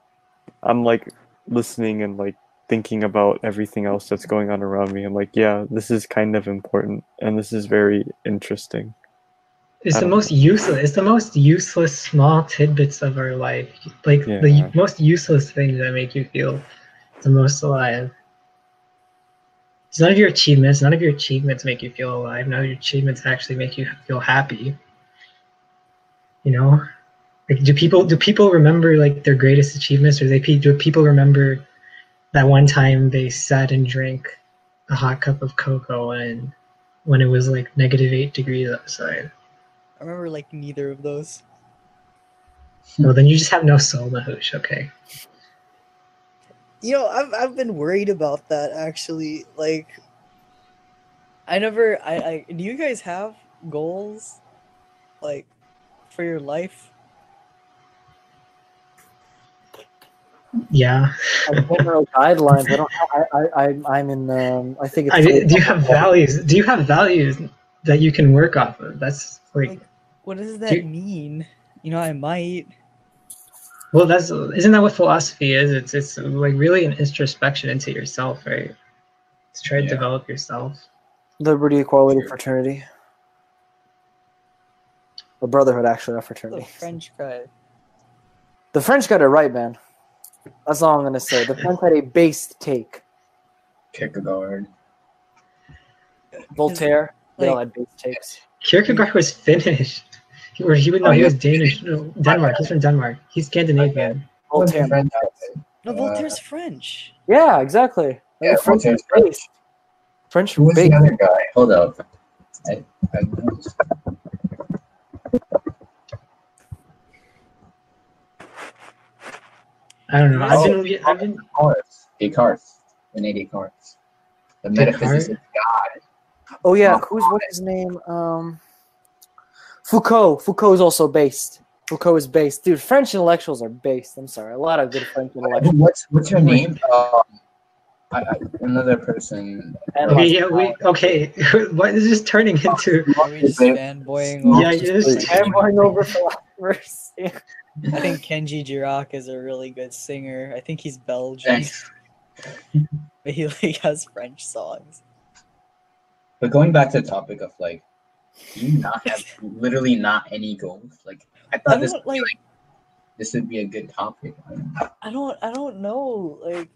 I'm like listening and like thinking about everything else that's going on around me. I'm like, yeah, this is kind of important, and this is very interesting. It's I the don't most know. useless. It's the most useless small tidbits of our life. Like the Yeah. most useless things that make you feel the most alive. It's none of your achievements. None of your achievements make you feel alive. None of your achievements actually make you feel happy. You know, like do people remember like their greatest achievements, or do people remember that one time they sat and drank a hot cup of cocoa and when it was like -8 degrees outside? I remember like neither of those. Well, then you just have no soul, Nahush. Okay. I've been worried about that actually. Like, I do you guys have goals, like, for your life? Yeah. General guidelines. I don't. I'm in. I think it's. Do you have values? Do you have values that you can work off of? That's Like, what does that mean? I might. Well, isn't that what philosophy is? It's like really an introspection into yourself, right? To try to develop yourself. Liberty, equality, fraternity. A brotherhood, actually, not fraternity. The French guy. The French got it right, man. That's all I'm gonna say. The French had a based take. Kierkegaard. Voltaire, they all had based takes. Kierkegaard was Finnish. He was Danish. No, Denmark. He's from Denmark. He's Scandinavian. Voltaire. No, Voltaire's French. Yeah, exactly. Yeah, French Voltaire's based. French Who was based. the other guy? Hold up. I don't know. I've been Descartes. Rene Descartes. The metaphysics of God. Oh yeah, what's his name? Foucault. Foucault is also based. Foucault is based. Dude, French intellectuals are based. I'm sorry. A lot of good French intellectuals. What's her name? Another person. Okay. What is this turning into? Are we just fanboying over? Yeah, you're just fanboying over philosophers. I think Kenji Girac is a really good singer. I think he's Belgian. But he has French songs. But going back to the topic of like, do you not have literally not any goals? Like, I thought this would be a good topic. I don't know. Like,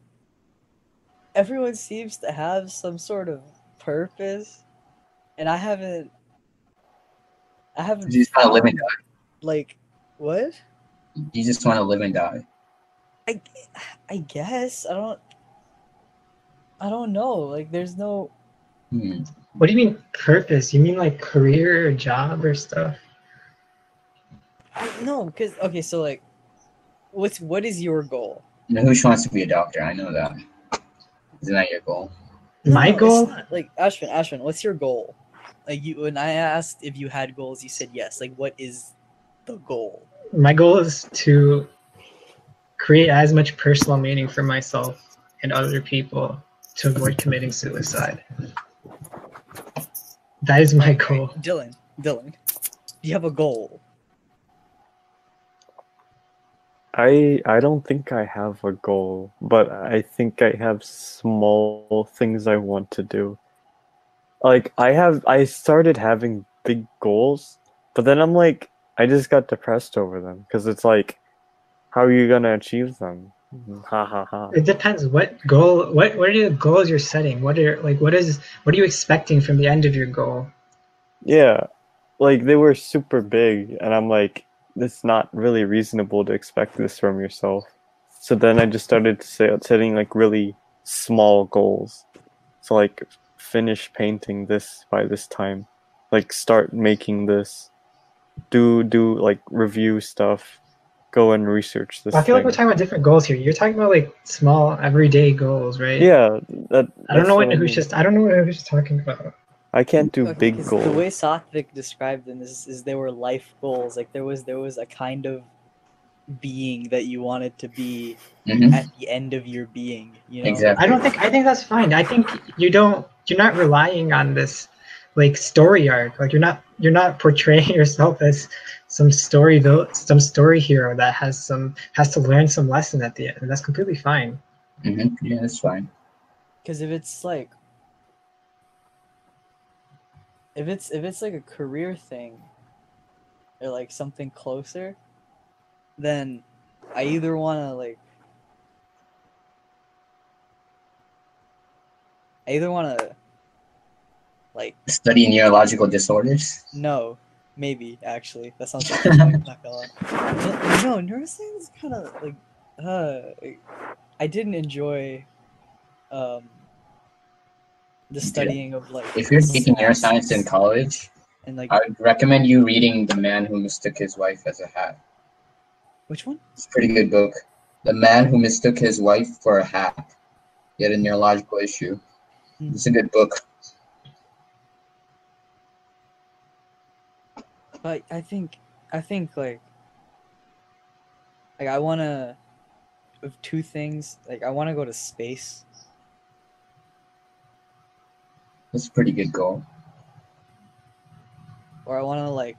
everyone seems to have some sort of purpose, and I haven't. You just want to live and die. Like, what? You just want to live and die. I guess I don't know. Like, there's no. What do you mean purpose? You mean like career or job or stuff? No, because okay, so like, what is your goal? Nahush wants to be a doctor. I know that. Isn't that your goal? My goal? It's not, like, Ashwin, what's your goal? Like, when I asked if you had goals, you said yes. Like, what is the goal? My goal is to create as much personal meaning for myself and other people to avoid committing suicide. That is my goal. Dylan, do you have a goal? I don't think I have a goal, but I think I have small things I want to do. Like, I started having big goals, but then I'm like, I just got depressed over them because it's like, how are you gonna achieve them? Ha ha ha. It depends. What goal? What are the goals you're setting? What are you expecting from the end of your goal? Yeah, like they were super big, and I'm like, it's not really reasonable to expect this from yourself. So then I just started setting like really small goals. So like, finish painting this by this time, like start making this, do like review stuff, go and research this. I feel like we're talking about different goals here. You're talking about like small everyday goals, right? Yeah, I don't know what who's just talking about. I can't do big goals. The way Satvik described them is they were life goals. Like there was a kind of being that you wanted to be at the end of your being. You know? Exactly. I think that's fine. I think you're not relying on this like story arc. Like you're not portraying yourself as some story hero that has to learn some lesson at the end, and that's completely fine. Yeah, that's fine. Because if it's like a career thing or like something closer, then I either want to like study neurological disorders. No, maybe actually that sounds like not gonna lie. No, nursing is kind of like I didn't enjoy the studying of like. If you're taking neuroscience in college, and like, I would recommend you reading The Man Who Mistook His Wife as a Hat. Which one? It's a pretty good book. The Man Who Mistook His Wife for a Hat. Yet a neurological issue. It's a good book. But I think like I wanna, of two things, like I wanna go to space. That's a pretty good goal. Or I wanna like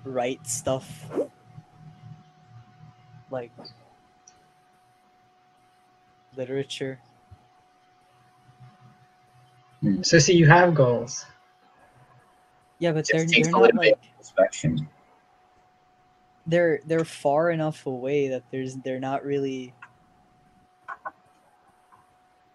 write stuff like literature. So see, you have goals. Yeah, but Just takes they're a not little bit like of inspection. they're far enough away that they're not really.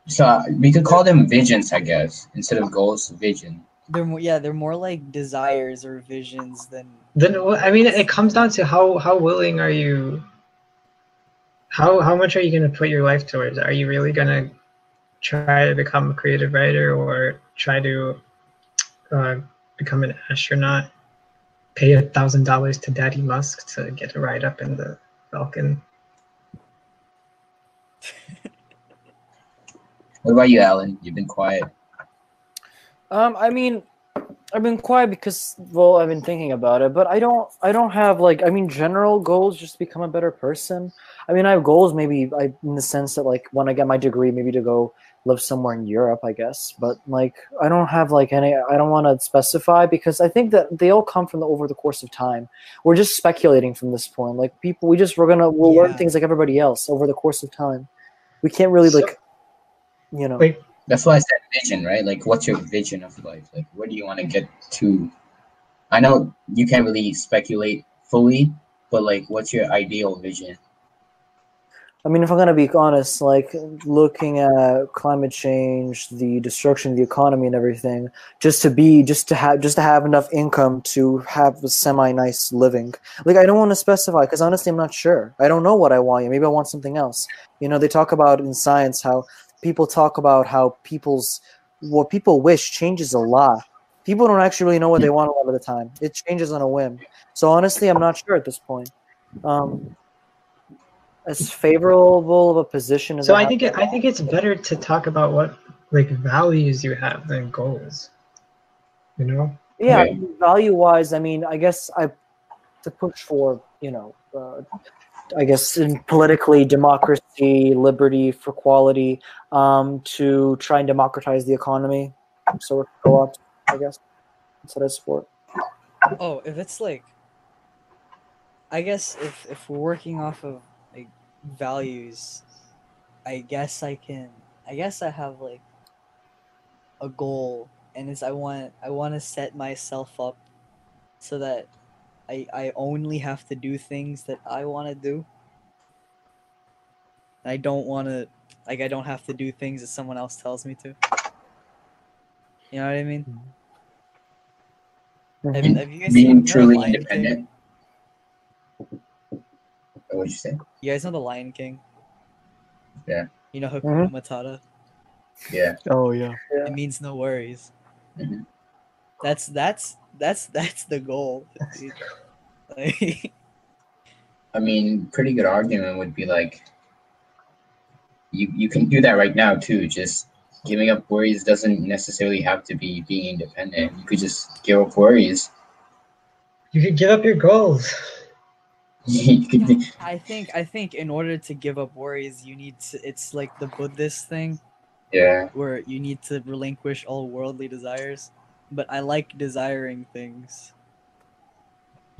So we could call them visions, I guess, instead of goals. Vision. They're more like desires or visions than. Then I mean, it comes down to how willing are you? How much are you going to put your life towards? Are you really going to try to become a creative writer or try to become an astronaut? Pay $1,000 to Daddy Musk to get a ride up in the Falcon. What about you, Alan? You've been quiet. I mean, I've been quiet because, well, I've been thinking about it, but I don't have like, I mean, general goals just to become a better person. I mean, I have goals maybe in the sense that like when I get my degree, maybe to go live somewhere in Europe, I guess. But like, I don't have like any. I don't want to specify because I think that they all come from over the course of time. We're just speculating from this point. Like people, we'll learn things like everybody else over the course of time. We can't really like, you know. Wait. That's why I said vision, right? Like, what's your vision of life? Like, where do you want to get to? I know you can't really speculate fully, but like, what's your ideal vision? I mean, if I'm gonna be honest, like looking at climate change, the destruction of the economy, and everything, just to have enough income to have a semi-nice living. Like, I don't want to specify because honestly, I'm not sure. I don't know what I want. Maybe I want something else. You know, they talk about in science how people talk about how what people wish changes a lot. People don't actually really know what they want a lot of the time. It changes on a whim. So honestly, I'm not sure at this point. As favorable of a position as So I I think it's better to talk about what like values you have than goals. You know? Yeah, Okay. value-wise, I mean, I guess to push for, I guess in politically democracy, liberty, for equality, to try and democratize the economy, so it's co-ops, I guess, instead of sport. Oh, if it's like, I guess if we're working off of like values, I guess I have like a goal, and it's I want to set myself up so that I only have to do things that I want to do. I don't want to, like, I don't have to do things that someone else tells me to. You know what I mean? Have you guys Being seen the truly Lion independent. King? What'd you say? You guys know the Lion King? Yeah. You know Hakuna Matata? Yeah. Oh yeah. It means no worries. Mhm. That's the goal. Dude. Like, I mean, pretty good argument would be like, you can do that right now too. Just giving up worries doesn't necessarily have to be being independent. You could just give up worries. You could give up your goals. You could, I think in order to give up worries, you need to. It's like the Buddhist thing yeah. where you need to relinquish all worldly desires. But I like desiring things.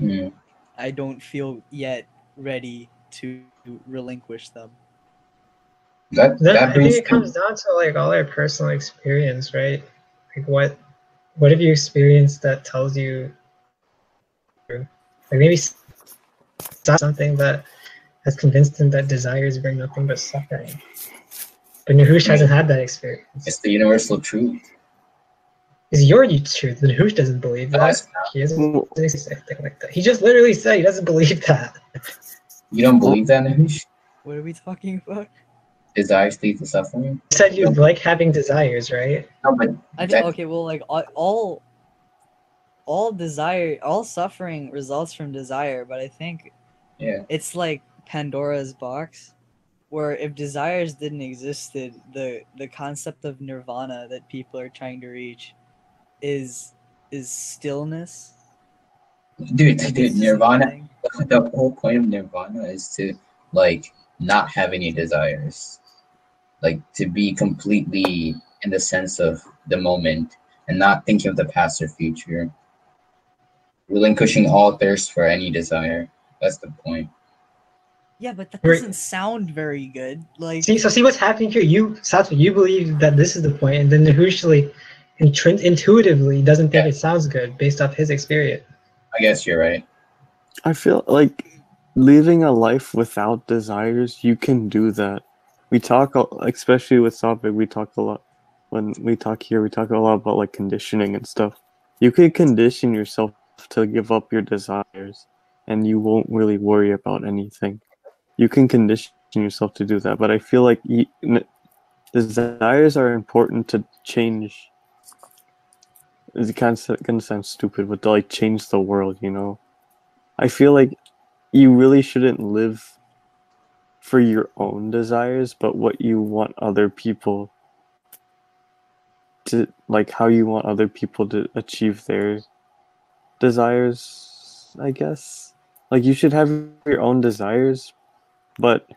Mm. I don't feel yet ready to relinquish them. That I think brings it comes down to like all our personal experience, right? Like what have you experienced that tells you, like maybe something that has convinced him that desires bring nothing but suffering. But Nahush hasn't had that experience. it's the universal truth. It's your truth. Nahush doesn't believe No, that. it's not. He doesn't say anything like that. He just literally said he doesn't believe that. You don't believe that, Nahush? What are we talking about? Desires lead to suffering? You said you like having desires, right? No, but I think that, okay. Well, like all desire, all suffering results from desire. But I think yeah. it's like Pandora's box, where if desires didn't exist, the concept of nirvana that people are trying to reach is stillness. Dude, Like dude, it's just Nirvana. nothing. The whole point of Nirvana is to like not have any desires, like to be completely in the sense of the moment and not thinking of the past or future, relinquishing all thirst for any desire. That's the point. Yeah, but that Right. doesn't sound very good. Like See what's happening here. Sato, you believe that this is the point, and then Nahush intuitively doesn't think Yeah, it sounds good based off his experience. I guess you're right. I feel like living a life without desires, you can do that. We talk, especially with topic, we talk a lot. When we talk here, we talk a lot about like conditioning and stuff. You can condition yourself to give up your desires, and you won't really worry about anything. You can condition yourself to do that, but I feel like desires are important to change. It's gonna sound stupid, but to like change the world, you know. I feel like you really shouldn't live for your own desires, but what you want other people to like, how you want other people to achieve their desires, I guess. Like, you should have your own desires, but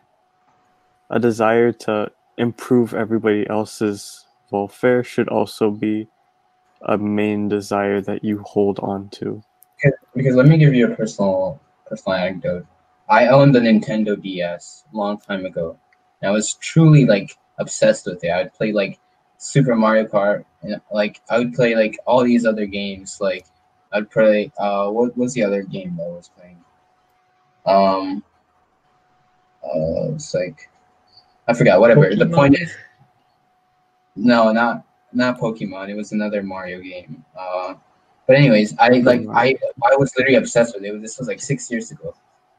a desire to improve everybody else's welfare should also be a main desire that you hold on to. Because let me give you a personal anecdote. I owned the Nintendo DS a long time ago. And I was truly like obsessed with it. I'd play like Super Mario Kart, and like I would play like all these other games. Like I'd play what was the other game that I was playing? Um it's like I forgot. Whatever. The point Pokemon. is, no, not Pokemon. It was another Mario game. But anyways, I was literally obsessed with it. This was like 6 years ago.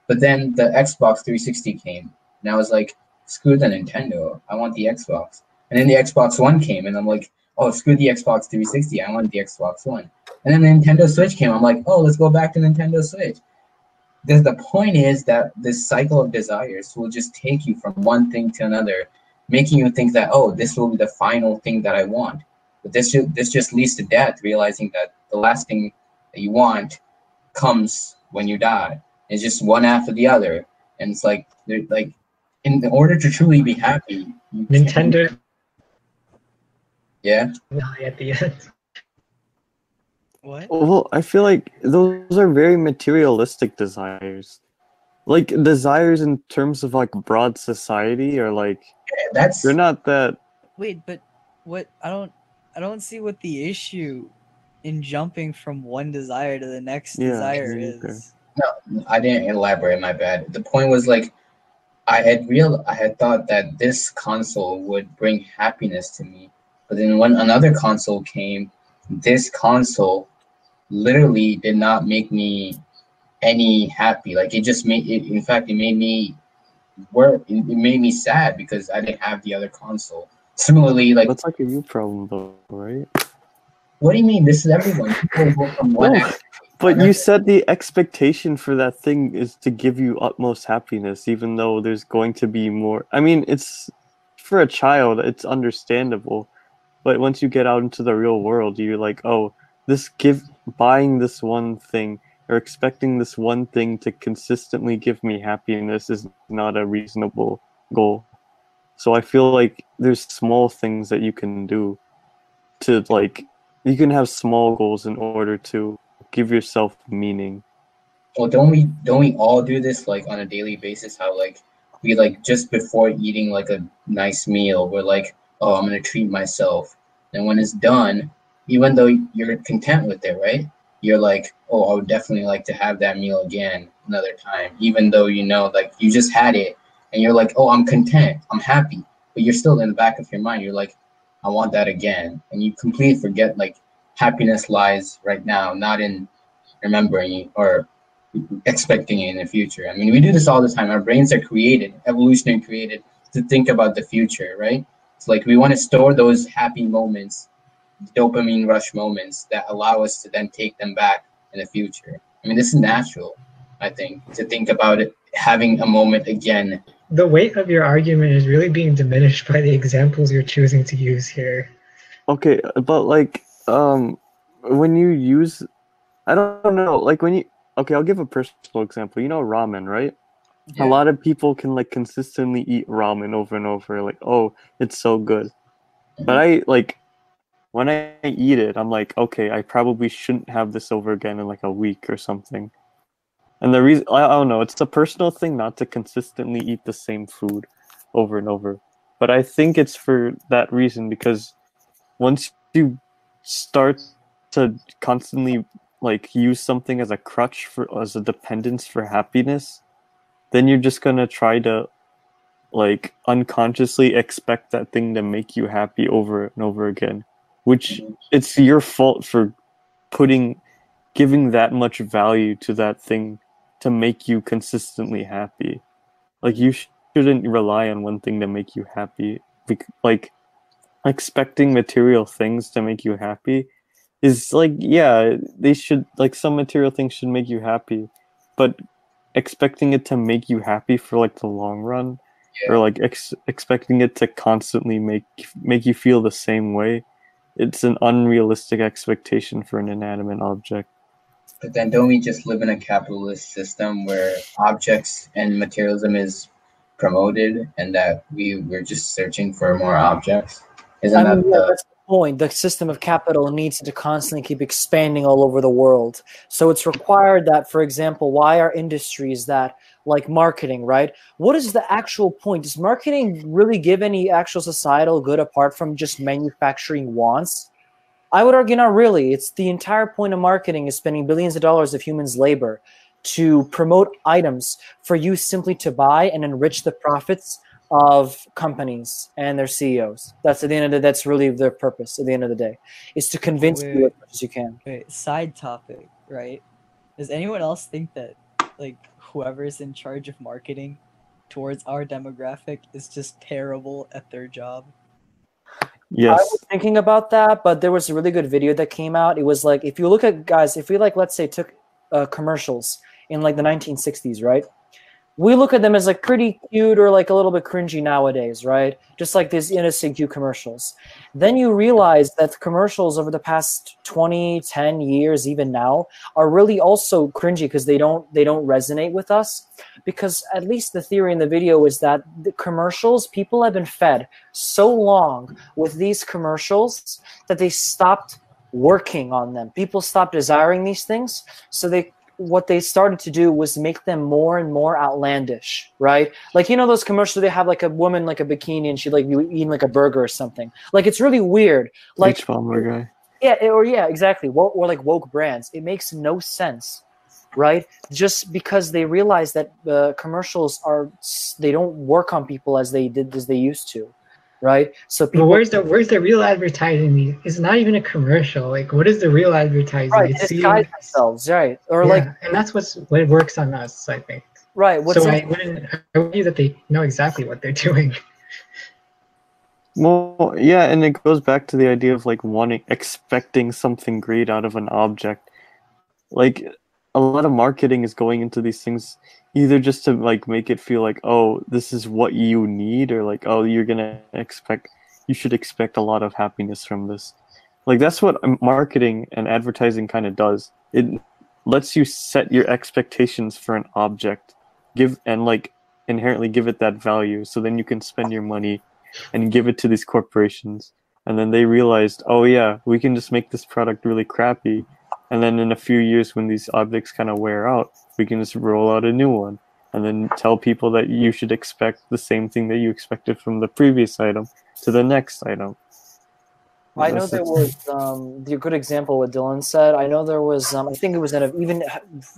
But then the Xbox 360 came, and I was like, screw the Nintendo. I want the Xbox. And then the Xbox One came, and I'm like, oh, screw the Xbox 360. I want the Xbox One. And then the Nintendo Switch came. I'm like, oh, let's go back to Nintendo Switch. The point is that this cycle of desires will just take you from one thing to another, making you think that, oh, this will be the final thing that I want. But this just leads to death, realizing that the last thing that you want comes when you die. It's just one after the other, and it's like in order to truly be happy, you Nintendo yeah. die at the end. what? Well, I feel like those are very materialistic desires. Like desires in terms of like broad society are like That's you're not that. Wait, but what? I don't see what the issue in jumping from one desire to the next Yeah, desire me neither. is. no. I didn't elaborate. My bad. The point was like I had thought that this console would bring happiness to me, but then when another console came, this console literally did not make me any happy. Like it just made it. In fact, it made me work. It made me sad because I didn't have the other console. Similarly, like That's like a you problem though, right? what do you mean? This is everyone. People go from one. No, but you said the expectation for that thing is to give you utmost happiness, even though there's going to be more. I mean, it's for a child, it's understandable, but once you get out into the real world, you're like, oh, buying this one thing or expecting this one thing to consistently give me happiness is not a reasonable goal. So I feel like there's small things that you can do to like you can have small goals in order to give yourself meaning. Well, don't we all do this like on a daily basis? How like we like just before eating like a nice meal, we're like, oh, I'm gonna treat myself. And when it's done, even though you're content with it, right? You're like, oh, I would definitely like to have that meal again another time, even though you know like you just had it, and you're like, oh, I'm content, I'm happy, but you're still in the back of your mind, you're like, I want that again, and you completely forget like happiness lies right now, not in remembering or expecting it in the future. I mean, we do this all the time. Our brains are created, evolutionary created, to think about the future, right? It's like we want to store those happy moments, dopamine rush moments that allow us to then take them back in the future. I mean, this is natural, I think, to think about it having a moment again. The weight of your argument is really being diminished by the examples you're choosing to use here. Okay, but like when you use, I don't know, like when you, okay, I'll give a personal example. You know ramen, right? A lot of people can like consistently eat ramen over and over, like, oh, it's so good. But I like when I eat it, I'm like, okay, I probably shouldn't have this over again in like a week or something. And the reason, I don't know, it's a personal thing not to consistently eat the same food over and over. But I think it's for that reason, because once you start to constantly like use something as a crutch for, as a dependence for happiness, then you're just gonna try to like unconsciously expect that thing to make you happy over and over again, which it's your fault for giving that much value to that thing to make you consistently happy. Like you shouldn't rely on one thing to make you happy. Like expecting material things to make you happy is like, yeah, they should, like some material things should make you happy, but expecting it to make you happy for like the long run, or like expecting it to constantly make you feel the same way, it's an unrealistic expectation for an inanimate object. But then don't we just live in a capitalist system where objects and materialism is promoted, and that we're just searching for more objects? Isn't I mean, that yeah, that's the point. The system of capital needs to constantly keep expanding all over the world. So it's required that, for example, why are industries that like marketing, right? What is the actual point? Does marketing really give any actual societal good apart from just manufacturing wants? I would argue not really. It's the entire point of marketing is spending billions of dollars of humans' labor to promote items for you simply to buy and enrich the profits of companies and their CEOs. That's at the end of the, that's really their purpose at the end of the day, is to convince you as much as you can. Wait, side topic, right? Does anyone else think that like whoever's in charge of marketing towards our demographic is just terrible at their job? Yes. I was thinking about that, but there was a really good video that came out. It was like, if you look at guys, if we like, let's say took commercials in like the 1960s, right? We look at them as like pretty cute or like a little bit cringy nowadays, right? Just like these innocent cute commercials. Then you realize that the commercials over the past 20, 10 years, even now, are really also cringy because they don't resonate with us. Because at least the theory in the video is that the commercials, people have been fed so long with these commercials that they stopped working on them. People stopped desiring these things, so what they started to do was make them more and more outlandish, right? Like, you know those commercials, they have like a woman like a bikini and she like eating like a burger or something. Like, it's really weird. Like H-bomber guy. Yeah, or yeah, exactly. Or like woke brands. It makes no sense, right? Just because they realize that the commercials they don't work on people as they used to, right? So people. But where's the real advertising? It's not even a commercial. Like, what is the real advertising? Right, It's disguise themselves, right? Or yeah, like, and that's what works on us, I think. right. I argue that they know exactly what they're doing. Well, yeah, and it goes back to the idea of like expecting something great out of an object. Like, a lot of marketing is going into these things either just to like make it feel like, oh, this is what you need, or like, oh, you should expect a lot of happiness from this. Like, that's what marketing and advertising kind of does. It lets you set your expectations for an object, and like inherently give it that value, so then you can spend your money and give it to these corporations, and then they realized, oh yeah, we can just make this product really crappy, and then in a few years when these objects kind of wear out, we can just roll out a new one and then tell people that you should expect the same thing that you expected from the previous item to the next item. I know there was the good example what Dylan said. I know there was I think it was even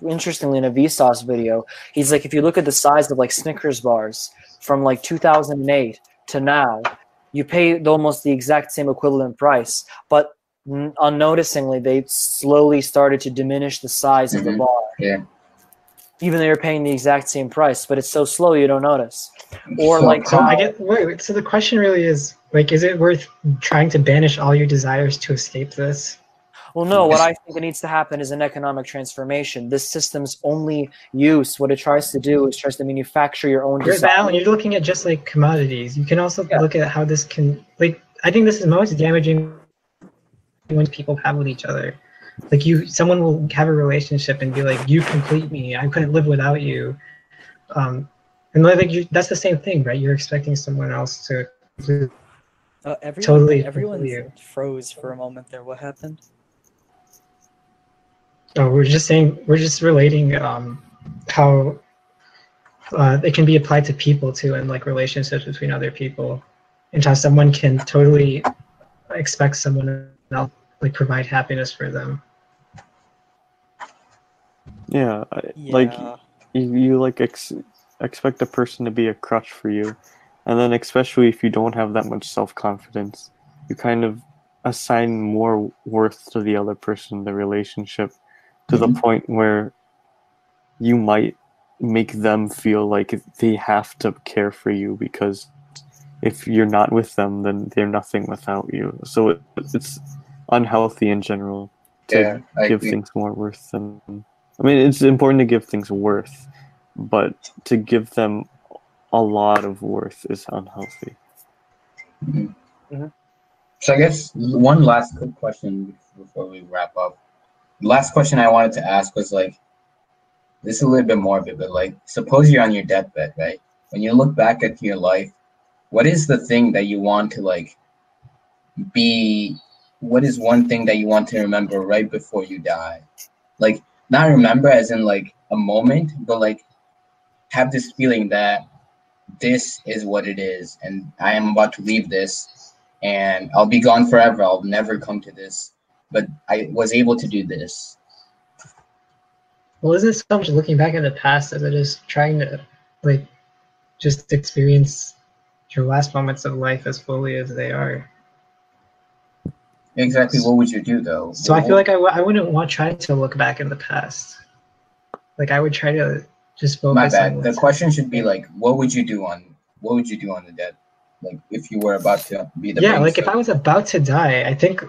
interestingly in a Vsauce video. He's like, if you look at the size of like Snickers bars from like 2008 to now, you pay almost the exact same equivalent price, but unnoticingly they slowly started to diminish the size of the bar. Yeah. Even though you're paying the exact same price, but it's so slow you don't notice. Or so, like, so the question really is, like, is it worth trying to banish all your desires to escape this? Well, no, what I think that needs to happen is an economic transformation. This system's only use, what it tries to do is tries to manufacture your own Alan, you're looking at just like commodities. You can also look at how this can, like, I think this is most damaging when people have with each other. Like someone will have a relationship and be like, "You complete me. I couldn't live without you." And like that's the same thing, right? You're expecting someone else to everyone froze for a moment there. What happened? Oh, we're just relating how it can be applied to people too, and like relationships between other people, and how someone can totally expect someone else like provide happiness for them. Yeah, like you like expect a person to be a crutch for you, and then especially if you don't have that much self-confidence, you kind of assign more worth to the other person in the relationship, to the point where you might make them feel like they have to care for you, because if you're not with them, then they're nothing without you. So it's unhealthy in general to give things more worth than. I mean, it's important to give things worth, but to give them a lot of worth is unhealthy. So I guess one last quick question before we wrap up. The last question I wanted to ask was like, this is a little bit morbid, but like, suppose you're on your deathbed, right? When you look back at your life, what is the thing that you want to like be? What is one thing that you want to remember right before you die? Like, not remember as in like a moment, but like have this feeling that this is what it is, and I am about to leave this, and I'll be gone forever. I'll never come to this, but I was able to do this. Well, isn't so much looking back at the past as it is trying to like just experience your last moments of life as fully as they are? Exactly. What would you do though? So I feel like I wouldn't want to try to look back in the past. Like I would try to just focus. My bad. The question should be like, what would you do on the death? Like if you were about to be the like if I was about to die, I think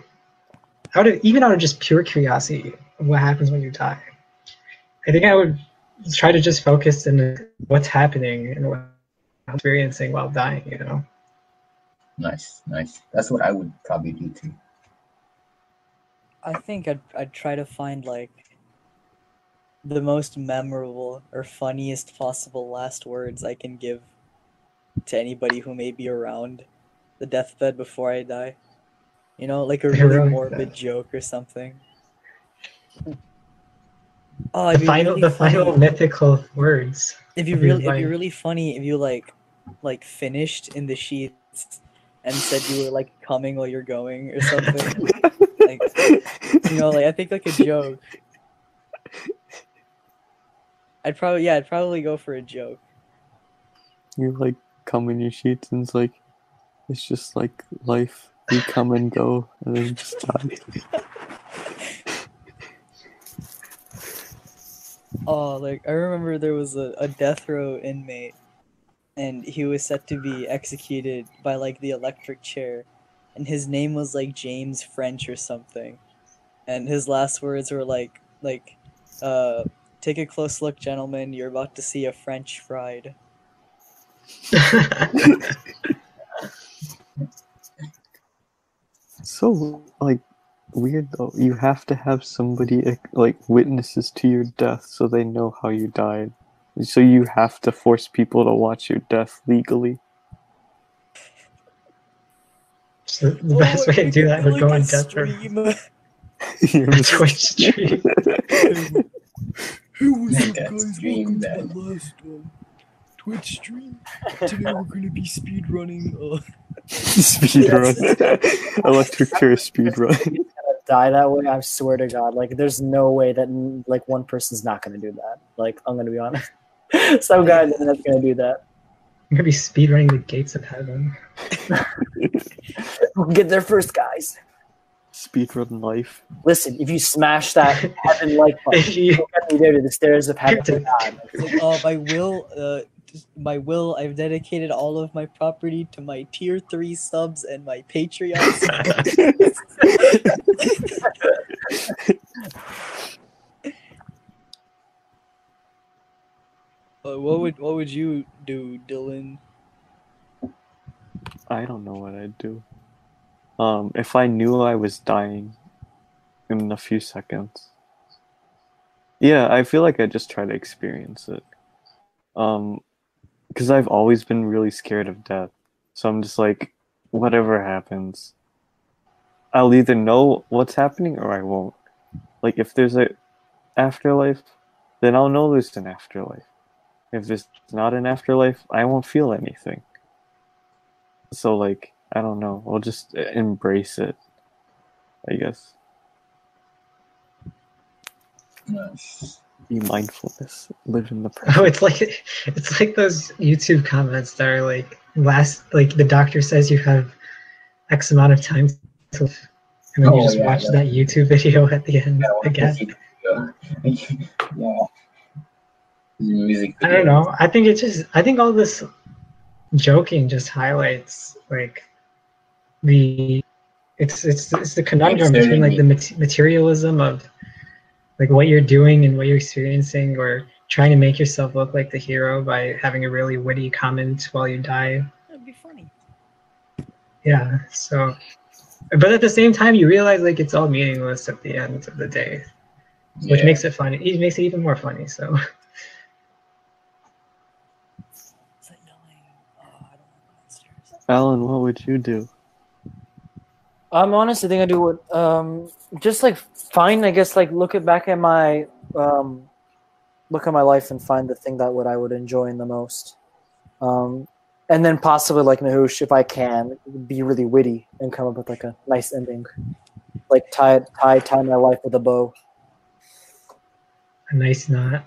out of just pure curiosity of what happens when you die, I think I would try to just focus on what's happening and what I'm experiencing while dying, you know. Nice. That's what I would probably do too. I think I'd try to find like the most memorable or funniest possible last words I can give to anybody who may be around the deathbed before I die. You know, like a really morbid joke or something. Oh, the final mythical words. It'd be really funny if you like finished in the sheets and said you were like coming while you're going or something. Like, you know, like I think like a joke. I'd probably go for a joke. You like come in your sheets and it's just like life. You come and go and then just die. Oh, like I remember there was a death row inmate, and he was set to be executed by like the electric chair, and his name was like James French or something, and his last words were like take a close look, gentlemen, you're about to see a French fried. So like weird though. You have to have somebody like witnesses to your death so they know how you died. So you have to force people to watch your death legally. So the best way to do that would go on death row. Twitch stream. Hey, what's up, guys? Welcome to my last Twitch stream. Today we're gonna be speedrunning. Speedrun. Electric chair speedrun. Die that way, I swear to God. Like, there's no way that like one person's not gonna do that. Like, I'm gonna be honest. Some guy that's gonna do that. I'm gonna be speedrunning the gates of heaven. We'll get there first, guys. Speedrun life. Listen, if you smash that heaven like button, you'll get me there to the stairs of heaven. By will, I've dedicated all of my property to my tier 3 subs and my Patreon subs. What would you do, Dylan? I don't know what I'd do. If I knew I was dying in a few seconds, yeah, I feel like I'd just try to experience it. Because I've always been really scared of death, so I'm just like, whatever happens, I'll either know what's happening or I won't. Like, if there's a afterlife, then I'll know there's an afterlife. If there's not an afterlife, I won't feel anything. So, like, I don't know. I'll just embrace it, I guess. Nice. Be mindfulness. Live in the Oh, present. it's like those YouTube comments that are like the doctor says you have X amount of time to live, and then you Oh, just yeah, watch yeah. that YouTube video at the end Yeah, again. yeah. Music I don't video. know. I think all this joking just highlights like it's the conundrum between like the materialism of like what you're doing and what you're experiencing, or trying to make yourself look like the hero by having a really witty comment while you die. That'd be funny. Yeah. So, but at the same time, you realize like it's all meaningless at the end of the day, which Yeah. makes it funny. It makes it even more funny. So. It's annoying. Oh, I don't like monsters. Alan, what would you do? I'm honestly think I do what just like find, I guess, like look back at my look at my life and find the thing that I would enjoy in the most. And then possibly like Nahush, if I can, be really witty and come up with like a nice ending. Like tie my life with a bow. A nice knot.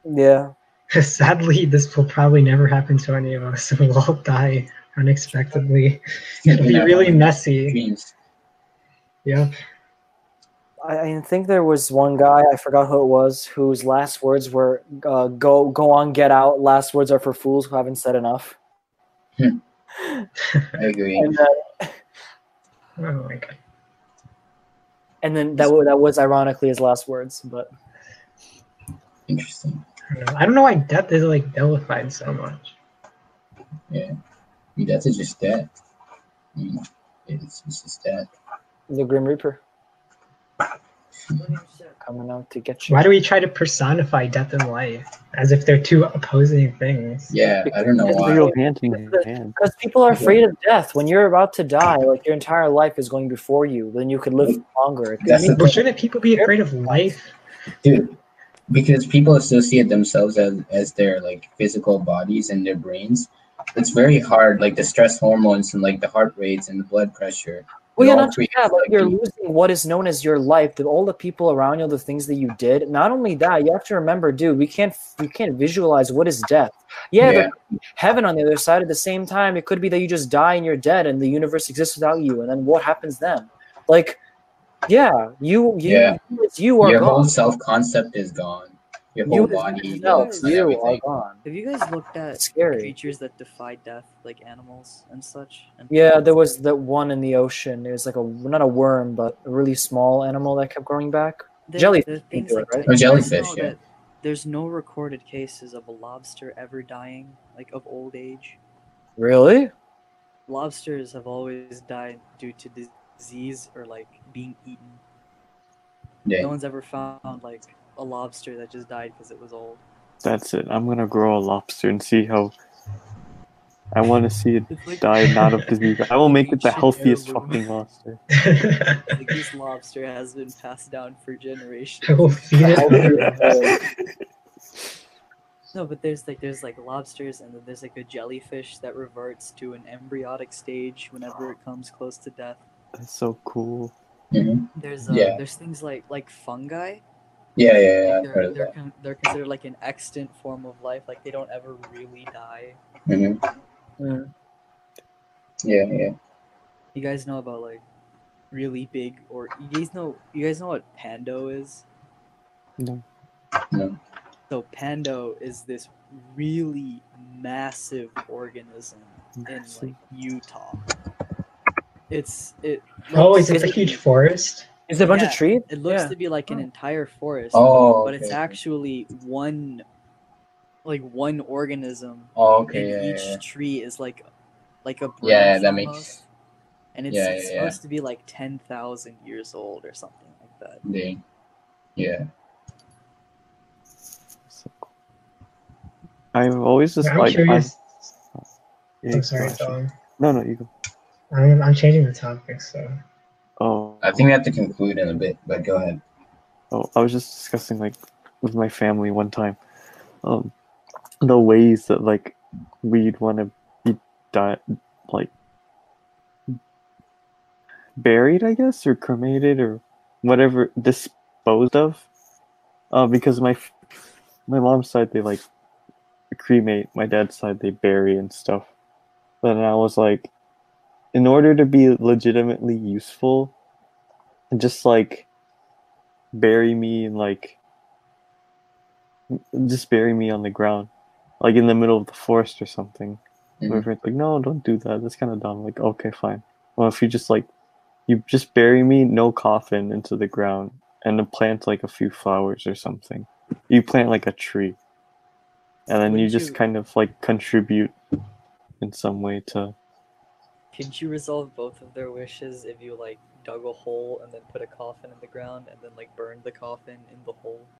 Yeah. Sadly, this will probably never happen to any of us. We'll all die unexpectedly. It'll be really messy. Dreams. Yeah. I think there was one guy, I forgot who it was, whose last words were go on, get out. Last words are for fools who haven't said enough. I agree. And, Oh my god. and then that was ironically his last words, but Interesting. I don't know why death is like vilified so much. Yeah. I mean, that's just death. I mean, it's just death. the Grim Reaper coming out to get you. Why do we try to personify death and life as if they're two opposing things? Yeah, I don't know Because why. Real hand in hand. Because people are afraid of death. When you're about to die, like your entire life is going before you, then you could live longer. That's the But shouldn't people be afraid of life? Dude, because people associate themselves as their like physical bodies and their brains. It's very hard, like the stress hormones and like the heart rates and the blood pressure. Well, it yeah, all not just creates, that, but like, you're losing what is known as your life, all the people around you, the things that you did. Not only that, you have to remember, dude, we can't visualize what is death. Yeah, there's heaven on the other side. At the same time, it could be that you just die and you're dead, and the universe exists without you. And then what happens then? Like, yeah, you are your gone. whole self concept is gone. Your whole body, looks, and you are everything. gone. Have you guys looked at It's scary. creatures that defy death, like animals and such? And Yeah, there was that one in the ocean. It was like not a worm, but a really small animal that kept growing back. Jellyfish, the you things do like it, right? Oh, you guys jellyfish, know yeah. that there's no recorded cases of a lobster ever dying, like of old age. Really? Lobsters have always died due to disease or like being eaten. Yeah. No one's ever found like a lobster that just died because it was old. That's it. I'm gonna grow a lobster and see how. I want to see it It's like die not of disease. I will make it the ancient healthiest heirloom. fucking lobster. Like this lobster has been passed down for generations. I will feed it. No, but there's like lobsters, and then there's like a jellyfish that reverts to an embryonic stage whenever it comes close to death. That's so cool. Mhm. There's Yeah. there's things like fungi. Yeah. Like, I've heard of that. they're considered like an extant form of life. Like they don't ever really die. Hmm. Mm. Yeah. You guys know about like really big, or you guys know what pando is? No. No. So pando is this really massive organism in like Utah. It Oh, is it Is the it- huge forest? Is it a bunch of Yeah, trees? it looks Yeah. to be like an Oh. entire forest, Oh, but okay. it's actually one organism Oh, in okay. Yeah, each yeah, tree is like a yeah. branch That almost, makes. and Yeah, it's yeah, yeah. supposed to be like 10,000 years old or something like that. Dang. Yeah. I've always just I'm like curious. yeah, I'm go sorry, ahead, Sean. Tom. No, you go. I'm changing the topic, so Oh, I think we have to conclude in a bit, but go ahead. I was just discussing like with my family one time, the ways that like we'd want to be like buried, I guess, or cremated or whatever, disposed of. Because my mom's side they like cremate, my dad's side they bury and stuff. But then I was like, in order to be legitimately useful, just like bury me in like just bury me on the ground, like in the middle of the forest or something. Mhm. My friend's like, no, don't do that. That's kind of dumb. Like, okay, fine. Well, if you just like, you just bury me, no coffin, into the ground, and then plant like a few flowers or something. You plant like a tree, and then you Wouldn't just you? kind of like contribute in some way to. Could you resolve both of their wishes if you like dug a hole and then put a coffin in the ground and then like burned the coffin in the hole?